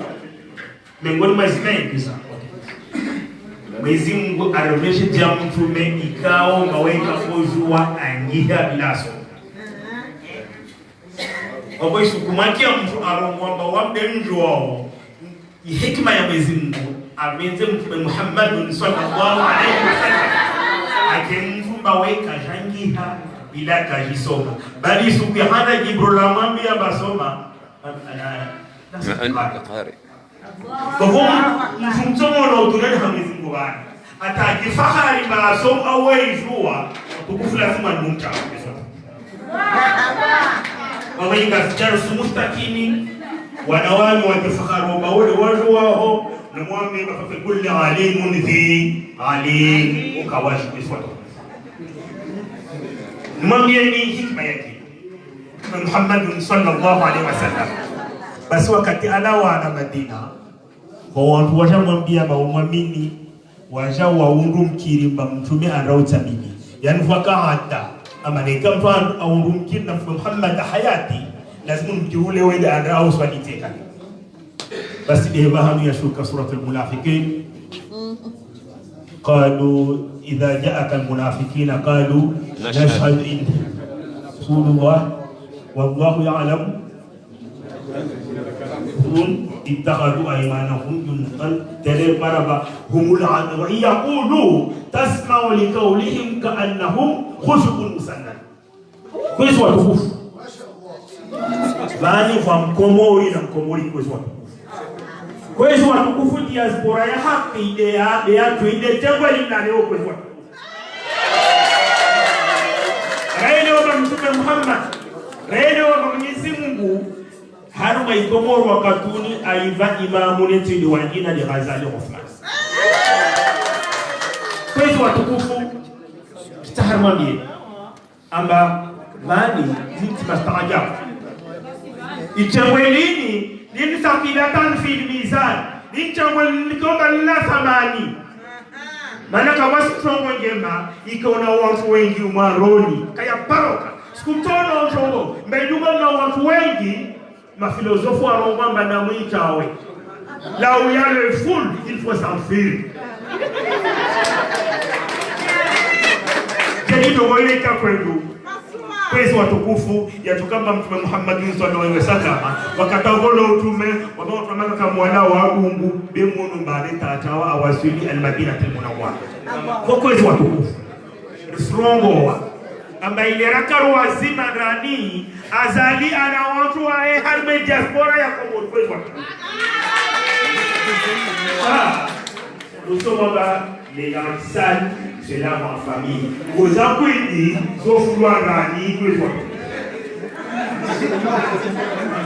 miongoni mwa zimeni sana Mwezi Mungu aromeshe jamu mtume ikao maweka kojua angiha bilaso. Obo isukumakia mtu aromwamba wabde njwao. Hekima ya Mwezi Mungu amenze mtume Muhammad sallallahu alaihi wasallam. Ake mtumba weka jangiha bila kajisoma. Bali suku ya hana Jibril amwambia basoma. Kwa hivyo mtumwa na utunani Mwenyezi Mungu bana atakifahari baso aweizua tukufu lazima numta mama inga sijaro sumustakini wanawani wakifahari wabaule waju wao na mwambi kafafe kulli alimun dhi alim ukawashi kwiswata mwambi ni hikma yake Muhammad sallallahu alaihi wasallam. Basi wakati alawa na Madina kwa watu washamwambia baumwamini waja waundu mkirimba mtume arauta bibi yani fakahata ama nika mtu aundu mkirimba Muhammad hayati lazima mkiule wele arau swaditeka. Basi dehebahanu yashuka suratul munafiqin qalu idha ja'aka almunafiqina qalu nashhadu in rasulullah wallahu ya'lamu اتخذوا ايمانهم جنة تلي مربا هم العدو يقولوا تسمعوا لقولهم كانهم خشب مسند كويس وتخوف bali kwa mkomori na mkomori kwezo watukufu diaspora ya haki idea tuinde tengwa linaleo kwezo raino wa mtume Muhammad raino wa Mwenyezi Mungu haruma Ikomoro wakatuni aiva imamu netili wajina li Ghazali Uthman. Kwezo watukufu kitaharumambie amba mani zinti mastarajabu ichemwelini nini sakilatan fil mizan ichemwelini komba lila thamani manaka wasi tongo njema ikaona watu wengi umaroni kaya paroka sikutono onjongo mbejuma na watu wengi ma philosophe a romamba na mwitawe là où il y a le foule il faut s'enfuir jadi dogo ile kakwendu kwezi watukufu yatukamba mtume Muhammad sallallahu alaihi wasallam wakatagolo utume wabao tunamaka kama mwana wa Mungu bemunu mbale tatawa awasili al-Madinah al-Munawwara kwa kwezi watukufu Srongo ambaye ile rakaru wazima ndani azali ana watu wa harme diaspora ya Komoro kwa nous sommes les grands c'est là ma famille aux akwini zofulwa ndani kwa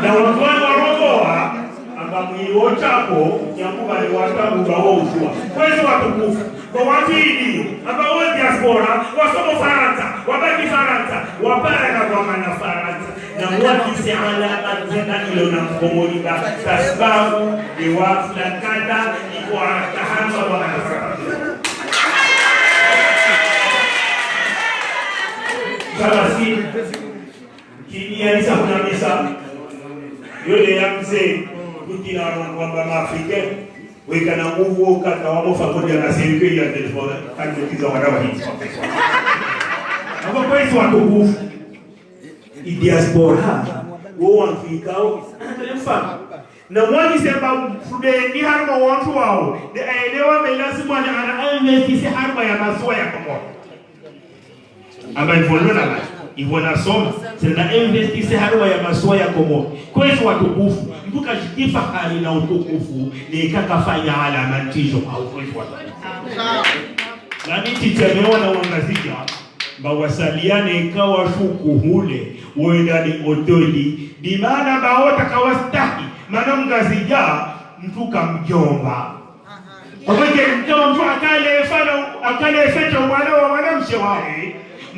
na watu wa akamwio chapo nyakuba ni watabu wa uswa kwezi watukufu kwa wafidi ambao diaspora wasomo Faransa wabaki Faransa wapara na kwa mana Faransa na mwakisi ala matenda ilo na mkomonika sababu ni wafla kada iko tahama wa Faransa kabasi kimia isa kunamisa yule ya mzee kutina kwamba Maafrika weka na nguvu kata wamo pamoja na serikali ya telefoni kanitiza wadawa hizi hapo kwa hizo watukufu diaspora wao wanfikao mfano na mwani sema fude ni harma watu wao de aelewa lazima ana investi harma ya maswa ya Komoro aba ivolona ivonasoma tena investi harma ya maswa ya Komoro kwa hizo watukufu mbuka jikifa hali na utukufu ni kakafanya alama ntisho au kwa na miti temewa na wangazija bawasaliane ikawa shuku hule uendani otoli dimana baota kawastahi mana mgazija mtuka mjomba wakeke mtawa mtu akale feta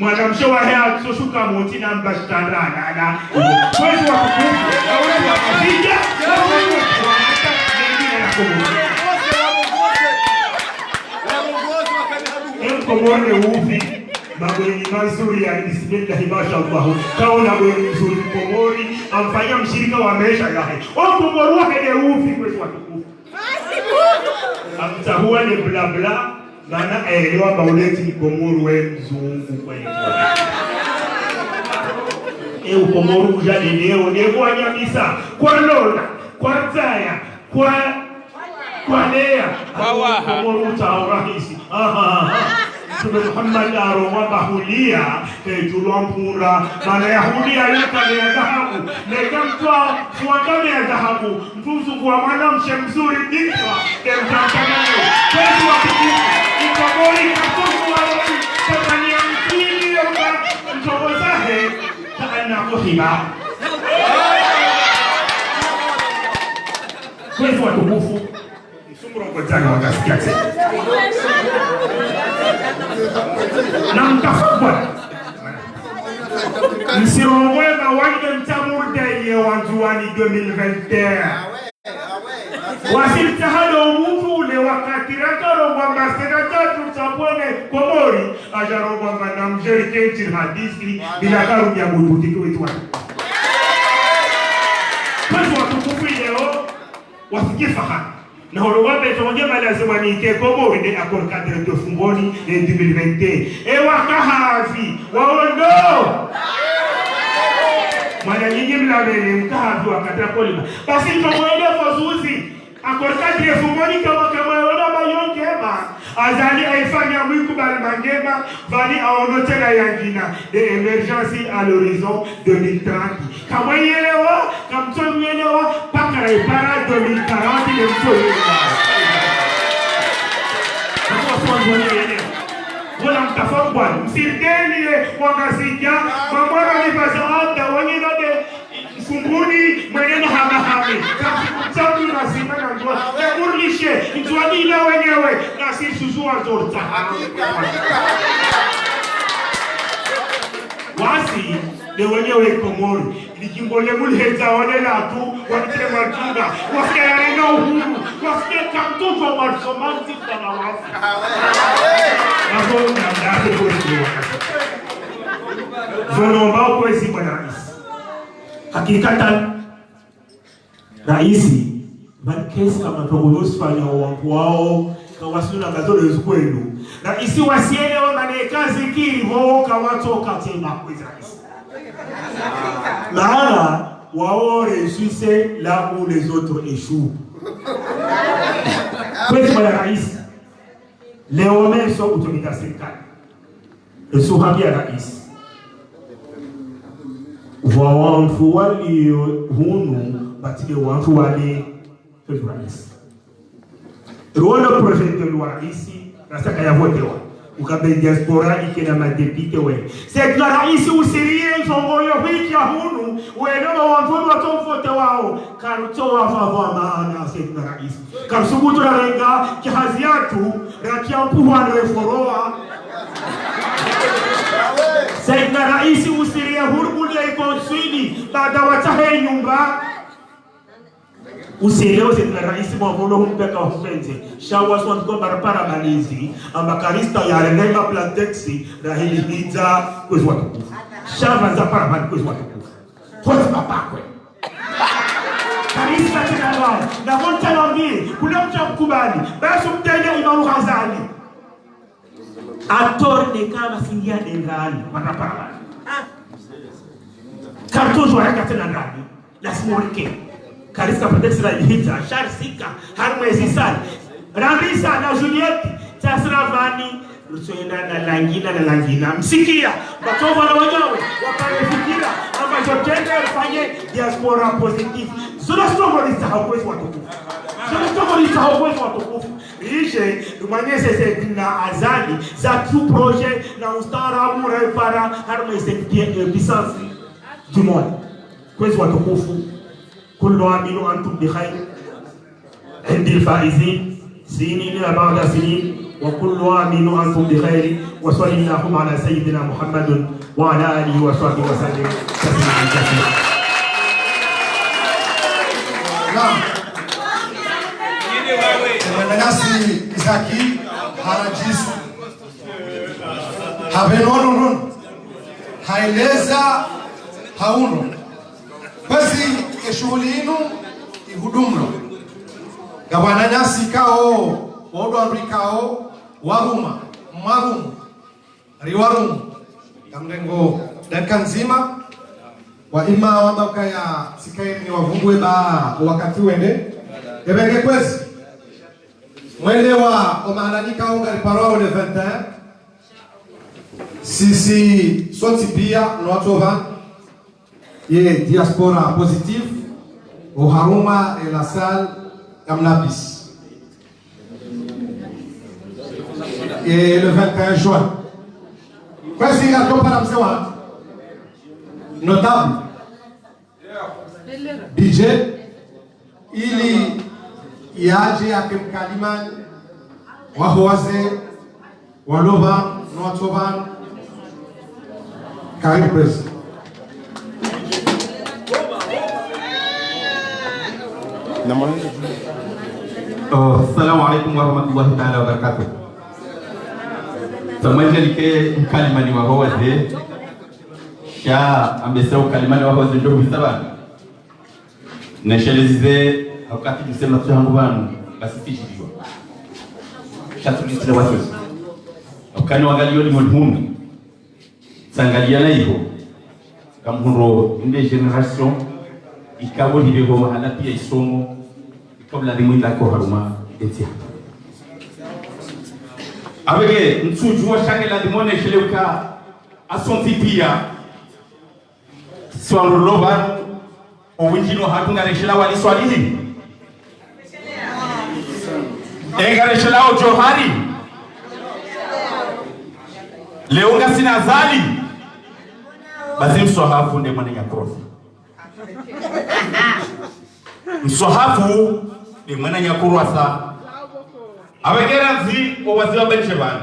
mwanamshe wahe atusoshuka moti na mbashtarana na kwezu wa kukufu kwezu wa kazija kwezu wa hata mengine na kumu Komoro uvi magweni mazuri ya bismillah mashallah kaona magweni mzuri Komori amfanya mshirika wa maisha yake Komoro wake uvi kwezu wa kukufu amtahua ni bla bla Nana elewa bauleti Komoro we mzungu kwa hiyo Komoro ujali leo kwa nyamisa kwa lola kwa zaya kwa lea Komoro utaurahisi Tume Muhammad aroma bahulia julwampura mana yahudia yote ya dhahabu nekamtoa fuatane ya dhahabu mtuzu kwa mwanamshe mzuri dikwa mtamtangayo kwetu wa kukifu ikabori katufu wa watu Tanzania mtili yoga mtogozahe taana kuhiba kwetu wa tukufu msumuro mkwetana wakasikia tena na mtafakwa msirongoe mawande mtamurde ye wanzuani 2021 wasilitahado umutu ule wakati rakaro kwamba senatatu chapwene Komori ajaro kwamba na mjeri kenchi hadisi bila karu ya mututiki wetu watu kwetu watukufu leo wasikifahani na holowabe tonge malazima ni ke Komoro de accord cadre de Fumboni en 2021 e wakahavi waondo mwana nyinyi mlabele mkahavi wakata kolima basi tumwende fozuzi accord cadre Fumboni kama yona bayongema azali aifanya mwiku bali mangema bali aonotena yangina de emergency à l'horizon 2030 kama yelewa kamtomwelewa paka repara 2040 de mtoelewa wala mtafakwa msirdeni wakasija mamara ni bazaada wengine de Fumboni mwenye hamahame sabu nasima na njua urlishe njwani ila wenyewe na si suzua zorta wasi de wenyewe Komoro likingole mulheza wanela tu wakile martunga wasikia yarena uhuru wasikia kamtuzo marsomanti kana wasi nazo ndake kwa zono mbao kwa isi bwana hakikatan raisi kesi kama togolosi fanya wao kawasuna gazoro yukwenu raisi wasiele wanekazi kiri wao kawatoka tena kwa raisi maana wao réussissent là où les autres échouent kwa raisi leo meso utumika serikali Suhabia rais wantu wali hunu batile wantu wali rais Rwanda projet de loi ici nasaka ya votewa ukabe diaspora ikena madepite we c'est la rais usirie zongoyo hiki ya hunu wewe wantu watomfote wao karuto wa favor maana c'est la rais karusubutu la renga kihazi yatu rakia mpuwa na foroa c'est la rais usirie hurubuli ya ikonsini baada watahe nyumba usielewe c'est la rais mwamulo humpeka hupenze shawa swan kwa barabara malizi amakarista ya renga plantexi na hili pizza kwezi watukufu shava za parabani kwezi watukufu kwezi papakwe karista tena wao na honta nambie kuna mtu mkubali basi mtenya Imam Ghazali atorne kama singia dengani parabani kartozo waka tena ndani lazima urike Karista proteksi la hija, sharsika, harmwezi sana. Ramisa na Juliet, Tasravani, Lusoenda na langina. Msikia, batova na wanyawe, wakarefikira, ama jotende ufanye diaspora positive. Zuna stomolista haukwezi watukufu. Ishe, lumanyese na azali, za true projet, na ustarabu, repara, harmwezi puissance du monde. Kwezi watukufu. كل عام وأنتم بخير عند الفائزين سنين بعد سنين وكل عام وأنتم بخير وصلى اللهم على سيدنا محمد وعلى آله وصحبه وسلم تسليما كثيرا. نعم. Menasi Isaki Harajis Habenonun Haileza Hauno basi shughuli yenu ihudumlo gabana nyasi kao wodo amrikao waruma marum riwarum kamrengo dakika nzima wa ima wabaka ya sikairi ni wavumbwe ba wakati wende ebenge kwezi mwende wa omahalalika unga riparwa de 21 sisi soti pia nwatova ye diaspora positive au Haruma et la salle Kamnabis. Et le 21 juin. Qu'est-ce qu'il y a comme par notable. Budget. Ili yaje akem kaliman wahoaze waloban noatoban karibu president. Assalamu alaikum warahmatullahi ta'ala wabarakatuh. Tamajalike kalimani wa waze sha amesema kalimani wa waze ndio bisaba nashalize wakati tusema tuhangu banu basi tishijwa shatulisira watu wakani wagalio ni mulhumi sangaliana hivyo kamhuro inde generation ikawo hibeho mahala pia isomo kabla limwita ko haruma etia abege nsujua shangela dimone sheleuka asonti pia swaloloba owinjino hatunga reshela wali swalihi enga reshela johari leonga sina zali bazim sohafu nde mwana ya prof msohafu ni mwana nyakurwasa abegera zi owaziwa benshebana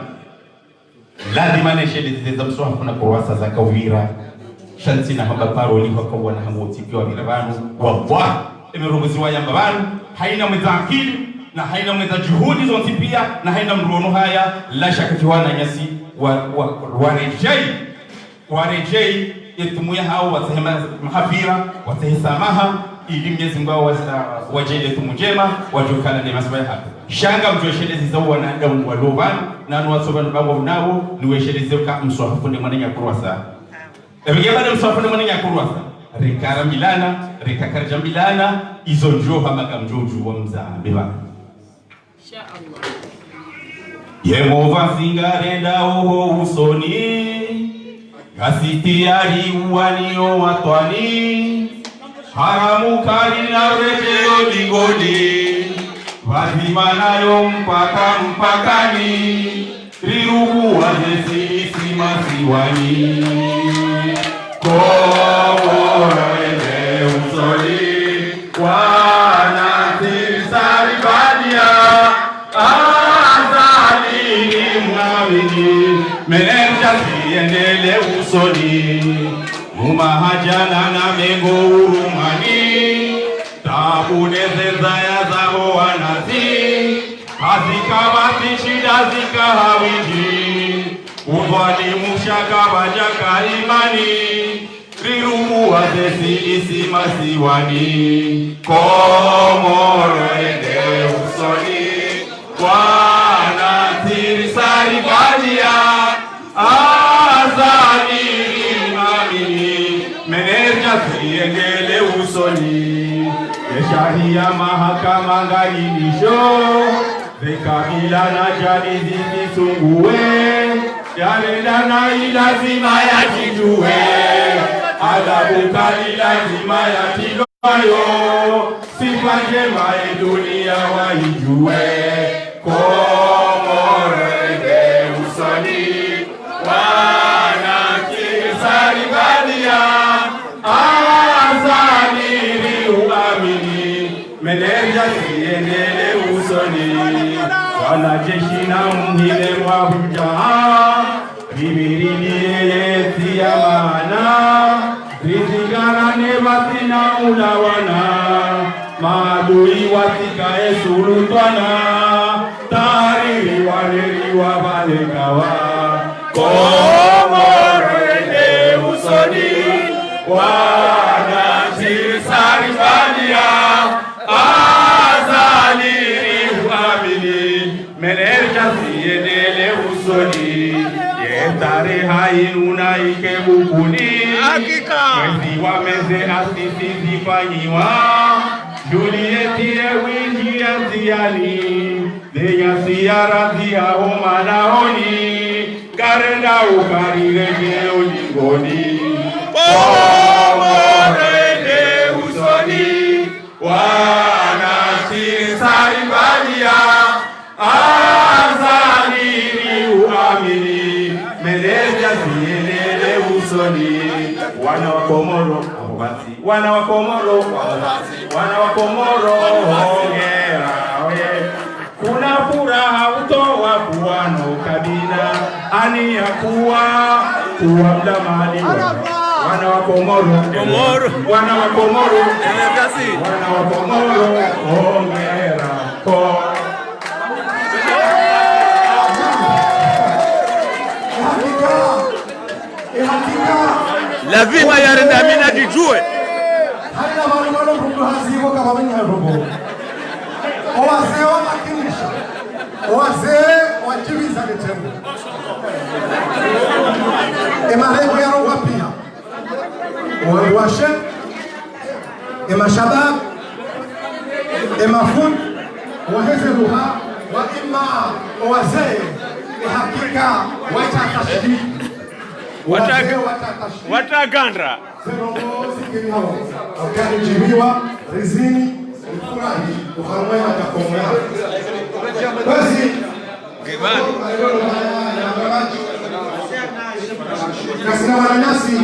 ladi maneshe liziza msohafu na kurwasa za kawira shanti na hamba paroli kwa kawana hamoti kwa mirabanu wallahi emerubuziwa yamba banu haina mweza akili na haina mweza juhudi zonti pia na haina mruono haya la shaka kiwana nyasi warejei yetumuya hao watahema mahafira watahisamaha ili Mwenyezi Mungu wajalie tumujema wajukana ni masbaya hapo shanga mjoshelezi za wanadamu walobana na nuwasobana babo nabo niwesheleze ka mswahafu ni mwana nyakurwasa ebigeba mswahafu ni mwana nyakurwasa rekara milana rekakarja milana izo njo hamaka mjoju wa mzambe ba insha Allah Yehova singarenda oho usoni gasitiari uwanio watwani haramu kali na urejeo ligoni wazima nayo mpakani rirugu wazesisi masiwani Komorele usoli wanasiri saribadia azali mwawini menerja ziendele usoli umahajana na mengo urumani tabune zezaya zao wanasi hazikabati shida zikahawiji udhalimu shaka bajaka imani rirumu wazesi isi masiwani Komoro ende usoni wanasiri saribadia azali imamini menerja ziendele usoni yeshahia mahakama ngalinisho Vekabila na jani zisungue Yarenda na ilazima ya jijue Adhabu kali lazima ya tiloyo Sifa njema ya dunia waijue Komorele usoni wanakisari badia azaniri uamini Meneja siendele usoni wanajeshi na mhile mwabuja Bibirini ya maana Rizigana nebatina ulawana Maadui watikae sulutwana Tariri waneri wabalekawa Komorele usoni wanashiri saribadia azaliri uamini menerja siendele usoni yetare hainuna ikebukuni mwezi wameze asisi zifanyiwa Julietie winji ya ziani Deya siyara ziyao manaoni Garenda ukarirege olingoni Komorele usoni wanasiri saribadia azaliri uamini meneja ziendele usoni wana wa Komoro wana wa Komoro hongera kuna furaha utoa kuwano kabila ani ya kuwa mdamani wana wa Komoro hongera La vie ma yarenda mina dijue haina malumbano kumbu hazivo kama mwenye robo Owazee wa makinisha Owazee wa jiviza mitembo Emarengo ya roba pia Owashe Emashabab Emafun Waheze ruha Wa ima Owazee Hakika Watakashdi Watagandra Wakanijibiwa rizini Mfurahi Uharumwe matakomwe Basi Kasina wananyasi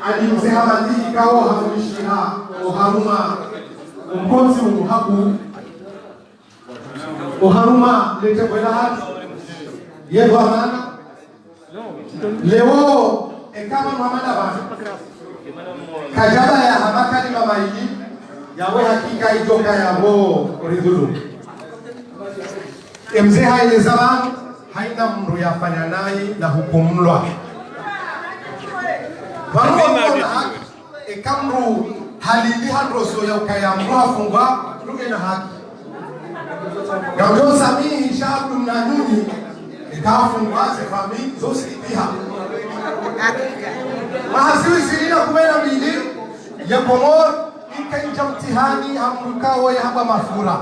Alimze hamadi Kao hamishina Uharuma Mkonzi umuhaku Uharuma Lete kwela hati Yewa mana Leo Ekama Muhammad Abana Kajaba ya hamakani mamaiji Yawe hakika ijoka yabo ridhulu Mzee haile zaman haina mru yafanya nai na hukumlwa Vanua mwana haki Ekamru halili handroso ya ukayamru hafungwa Luge na haki Gaujo samihi shabu mnanuni Ikafungwa sefami zosi ipiha Mahasiwi silina kumena mbili ya Komoro Ika mtihani hamrukawo ya haba mafura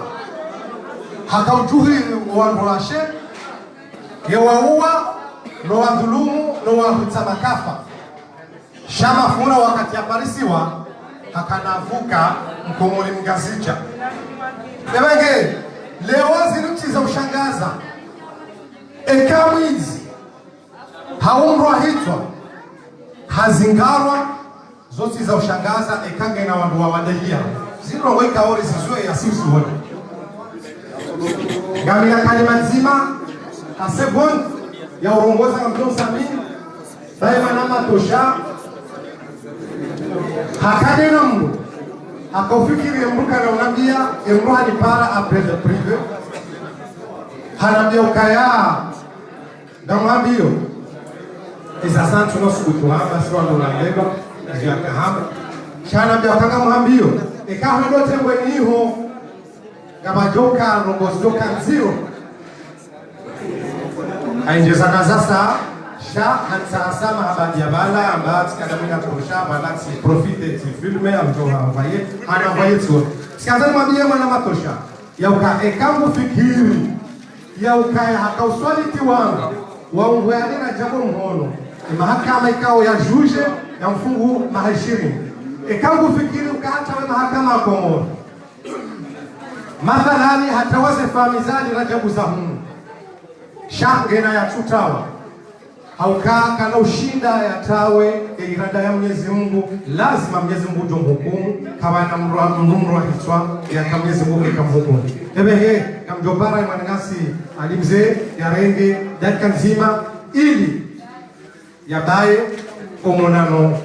Hakaujuhi wanurashe Ya waua No wadhulumu No wahutsa makafa Shama fura wakati aparisiwa hakanavuka mkomoli mgazicha. Ebenge leo zinuti za ushangaza ekamwizi haumrwa hitwa hazingarwa zote za ushangaza ekange na wandu wa wadahia zino weka ori zizue ya sisi wote gamila kalima nzima asebon ya urongoza na mtoto Samini daima na matosha hakane na mbu hakaufikiri mbuka na unambia emruha ni para après le privé hanambia ukaya damwambio isasa tunosukutuhamba siwa ndolandeba ya kahamba hanambia ukanga mwambio ekaho ndote mbweniho gabajoka rongozoka nziro ainjeza kazasa sha hansa sama habadi ya bala ambaye kadamina kurusha bala si profite si filme amtoa envoyer ana envoyer tu sikaza mwambie mwana matosha ya uka ekambu fikiri ya uka hakauswaliti wangu waungwani na jambo mhono mahakama ikao ya juje ya mfungu mahashiri ekambu fikiri ukaacha we mahakama akomoro mathalani hatawaze famizani rajabu za humu shange na ya tutawa haukaa kana ushinda ya tawe irada ya Mwenyezi Mungu lazima Mwenyezi Mungu jomhukumu kawana mrumro hitwa ya Mwenyezi Mungu ikamhukumu ebehe kamjobara mwanangasi alimze ya renge dakika nzima ili yabaye omonano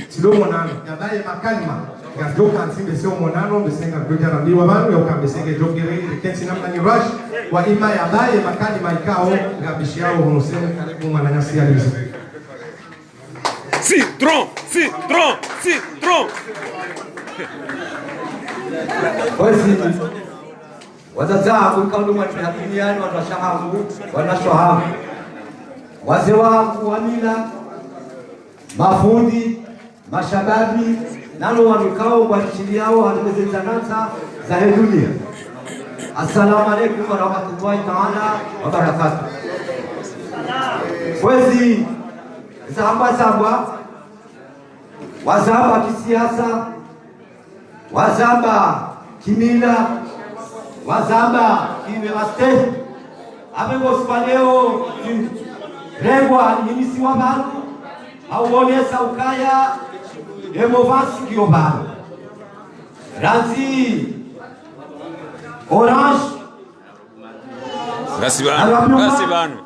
silomonano yabaye makalima gajoka nsimbe sio monano besenga kuja rambiwa banu ya ukambesenge jogere kensi namna ni rush wa ima yabaye makali maikao gabishi yao hunusemu karibu mwananyasi alizi Citron. Basi wazazi wangu kama duniani watu washahamu wanashohamu wazee wangu wa mila mafundi mashababi nalo wanukao kwa chini yao hatuwezezanata za dunia. Assalamu alaikum wa rahmatullahi ta'ala wa barakatuh. Kwezi zamba wazamba kisiasa, wazamba kimila, wazamba kimemaste amengo spaleo rengwa nimisi wa bantu auonesa ukaya emovasi kiobano ranzi orange Gasibano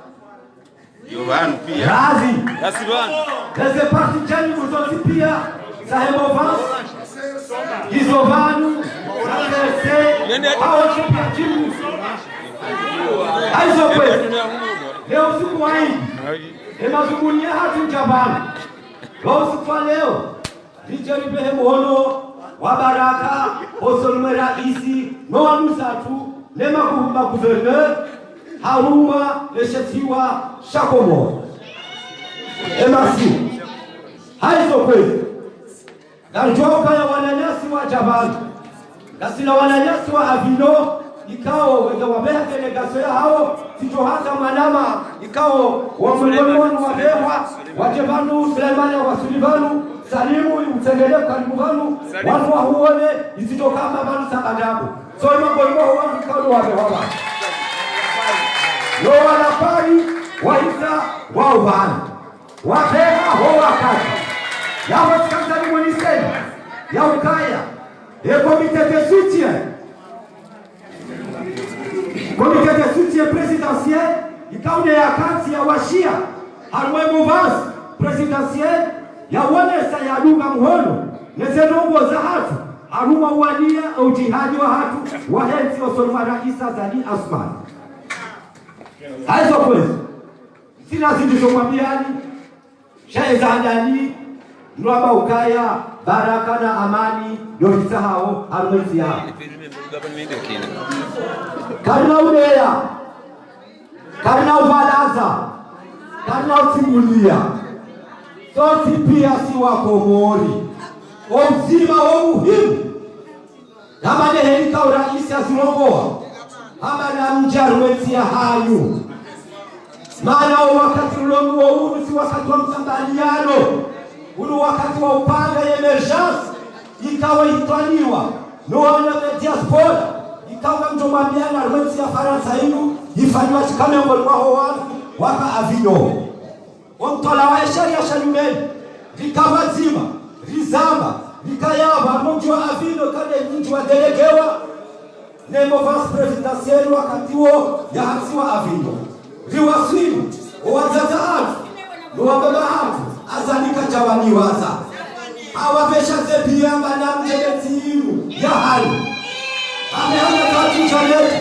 Yovano pia razi Gasibano leze parti jani kuzozi pia za emovasi gizovano rase hao chupia jimu aizo kwe leo siku waini emazungunia hatu jabano leo siku wa leo Rijaribehe muhono wa baraka osolume raisi no wanusatu lema kuhumba gouverneur haruma leshetiwa shakomo emasi haizo kwezi njoka ya wananyasi wa jabali nasila wananyasi wa avino ikao wega wabeha delegasyo ya hao sijohata manama ikao wamwemonu wabewa wajebanu Sulemani wa Sulivanu Salimu utengele karibu vanu watu wa huone isitoka mabanu sabadabu so mambo hiyo wangu kauli wabewa no wanapari waita wao vanu wabeha ho wakati ya wasikazani mweniseni ya ukaya comité de soutien présidentiel ikaune ya kati ya washia harwe mouvance présidentielle ya wonesa ya dunga mhono nezenongo za hatu haruma uania ujihadi wa hatu wahenzi wasolma raisa Zali Asman haizo kwezi sina zindisho mwambiani shaeza handani Nwaba ukaya baraka na amani yofisa hao harumezi yao karina uneya karina uvalaza karina utimulia soti pia si wakomori omzima wa muhimu kama nehelika uraisi azirongoa ama na mjarumezi ya hayu maana wakati ulomu wa uru si wakati wa msambaliano ule wakati wa upanga ya emergence ikawa itwaniwa no wana diaspora ikawa mjomambiana rwenzi ya Faransa hinu ifanywa chikamembo mwaho waka avino omtola wa sharia shalumeni rikawa zima rizamba rikayaba mji wa avino kale mji wa delegewa nemo vice presidentiel wakati huo ya hasiwa avino riwasili wazaza atu nuwababa atu azalika jawani waza awavesha zepiyamba na mjelezi inu ya hali ameona kati chaneti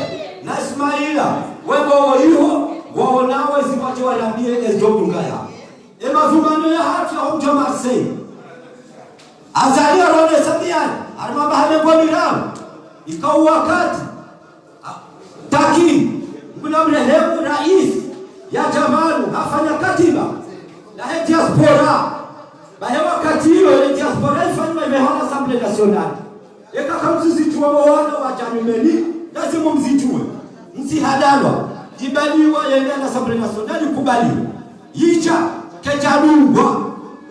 na Ismaila wego hiyo waonawe zipache wanambie ezjo mungaya emazumano ya hati ya umjo Marseille azalia rone sabiani arimamba hamengwa miramu ikawa wakati taki kuna mrehemu rais ya jamanu hafanya katiba na he diaspora bahe wakati hiyo he diaspora ifanywa imehona Assemblée Nationale eka kama mzijua wana wa Janumeni lazima mzijue msihadalwa ibaliwa yenda na Assemblée Nationale kubali yicha kejanungwa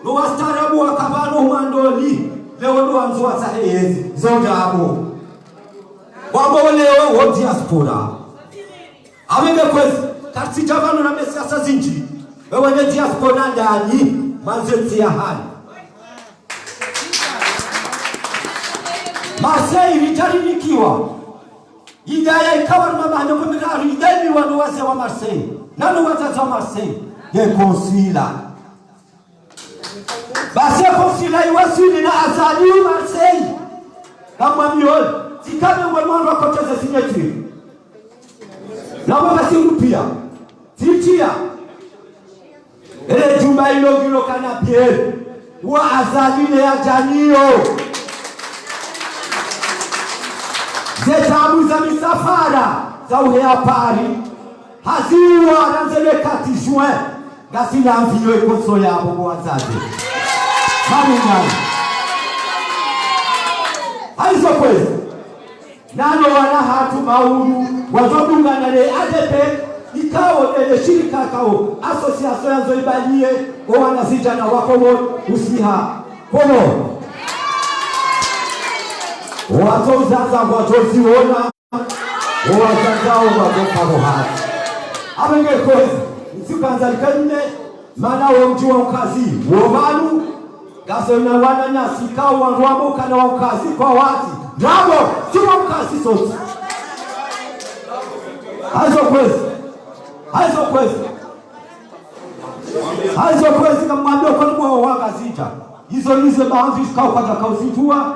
no wastarabu wa kabano mwandoli leo ndo anzoa sahezi zonja hapo wabo leo wa diaspora abenge kwezi kati jamano na siasa zinji wewe ni diaspora ndani manzeti ya hali Marseille itarinikiwa idaya ikawa mama ndio mimi idai wanu wase wa Marseille nani wazazi wa Marseille de konsila basi konsila iwasili na azali Marseille kama miol sikame mwana wakoteza signature na baba singupia titia jumba ilo gilo kana Pierre wa azali ya janio zetabu za misafara za uhea pari haziwa nanzele kati juin gasina mviyo ikoso ya bobo wazazi mamungani haizo kwezi nano wana hatu mauru wazodunga nale ADP ikawo nele shirika kao asosiasyo ya zoibalie o wanazijana wakomo usiha komo watozaza watoziona wazazao wadoka hati abenge kwezi msikanza likane mana wamji wa ukazi womalu gasona wana nyasi kao wanruamo kana wa ukazi kwa wati nabo siwa ukazi sote Haizo kwezi kamwambia kwa nini wangazita hizo nizo baadhi zikao kwa kauzitua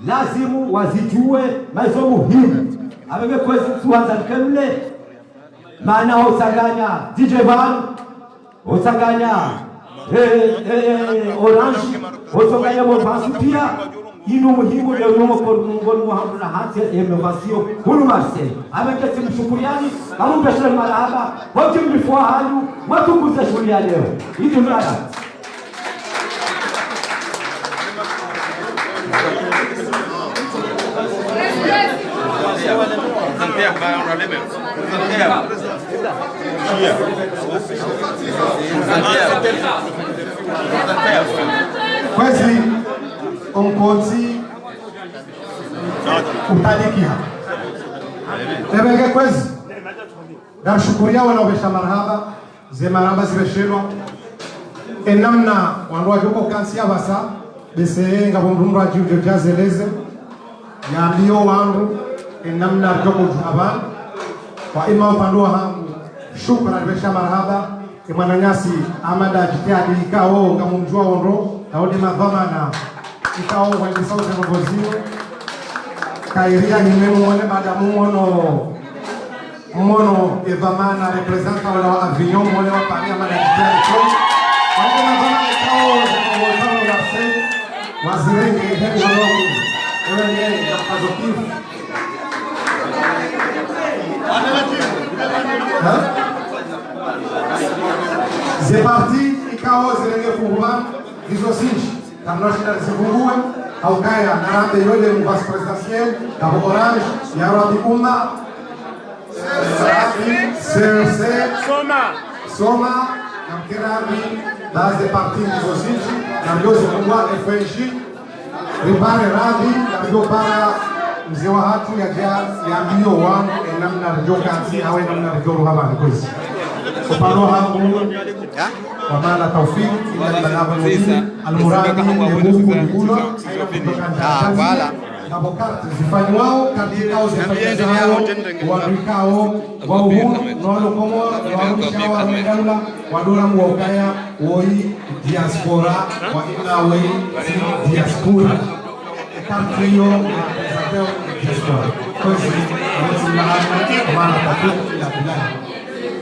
lazimu wazijue maizo muhimu abenge kwezi tuanza kemle maana usanganya DJ Van usanganya Orange usanganya Mombasa pia ino muhimu leo yomo kwa ngoni muhamu na hati ya mevasio hulu Marseille abenge mshukuriani kamumbe shule marahaba wote mlifua halu watu kuza shule ya leo hivi mraya kwezi omkonzi utalikia ebenge kwezi nashukuria wanaobesha marhaba ze marhaba zibeshelwa enamna wandu wajuko kansi abasa bese ngabo mrundu wajujo jazeleze yambio wandu enamna joko juhaban kwa ima upandua hangu shukran besha marhaba mwananyasi amada jitihadi ikao ngamumjua wondo naodi madhamana ikao walisauti mongozio kairia nimemu mwone madamu mwono evamana representa wala wa Avignon mwone wa Paris amada jitihadi kwa wadi madhamana ikao mongozano la se wazirenge hemi walogu ewe nye na pazokifu c'est parti ikao zilenge funguman vizosinji tamnoshida zifungue au kaya narambe yole mvasi presidentiel kabo Orange ya rabi umma CRC Soma na mkerabi base de parti vizosinji na ndio zikubwa FNG ribare radhi na ndio para mzee wa hatu ya mbio wangu namna ndio kazi awe namna ndio rohaba kwezi upano hangu wa maana tawfik ila balagha almuradi Mungu kula wala na bokati zifanywa katika au zifanywa wabrikao wa uhuru no komo wa wa medala wa dola muokaya woi diaspora wa ina wei diaspora Partiyo diaspora kwa hiyo maana tatu ya bilani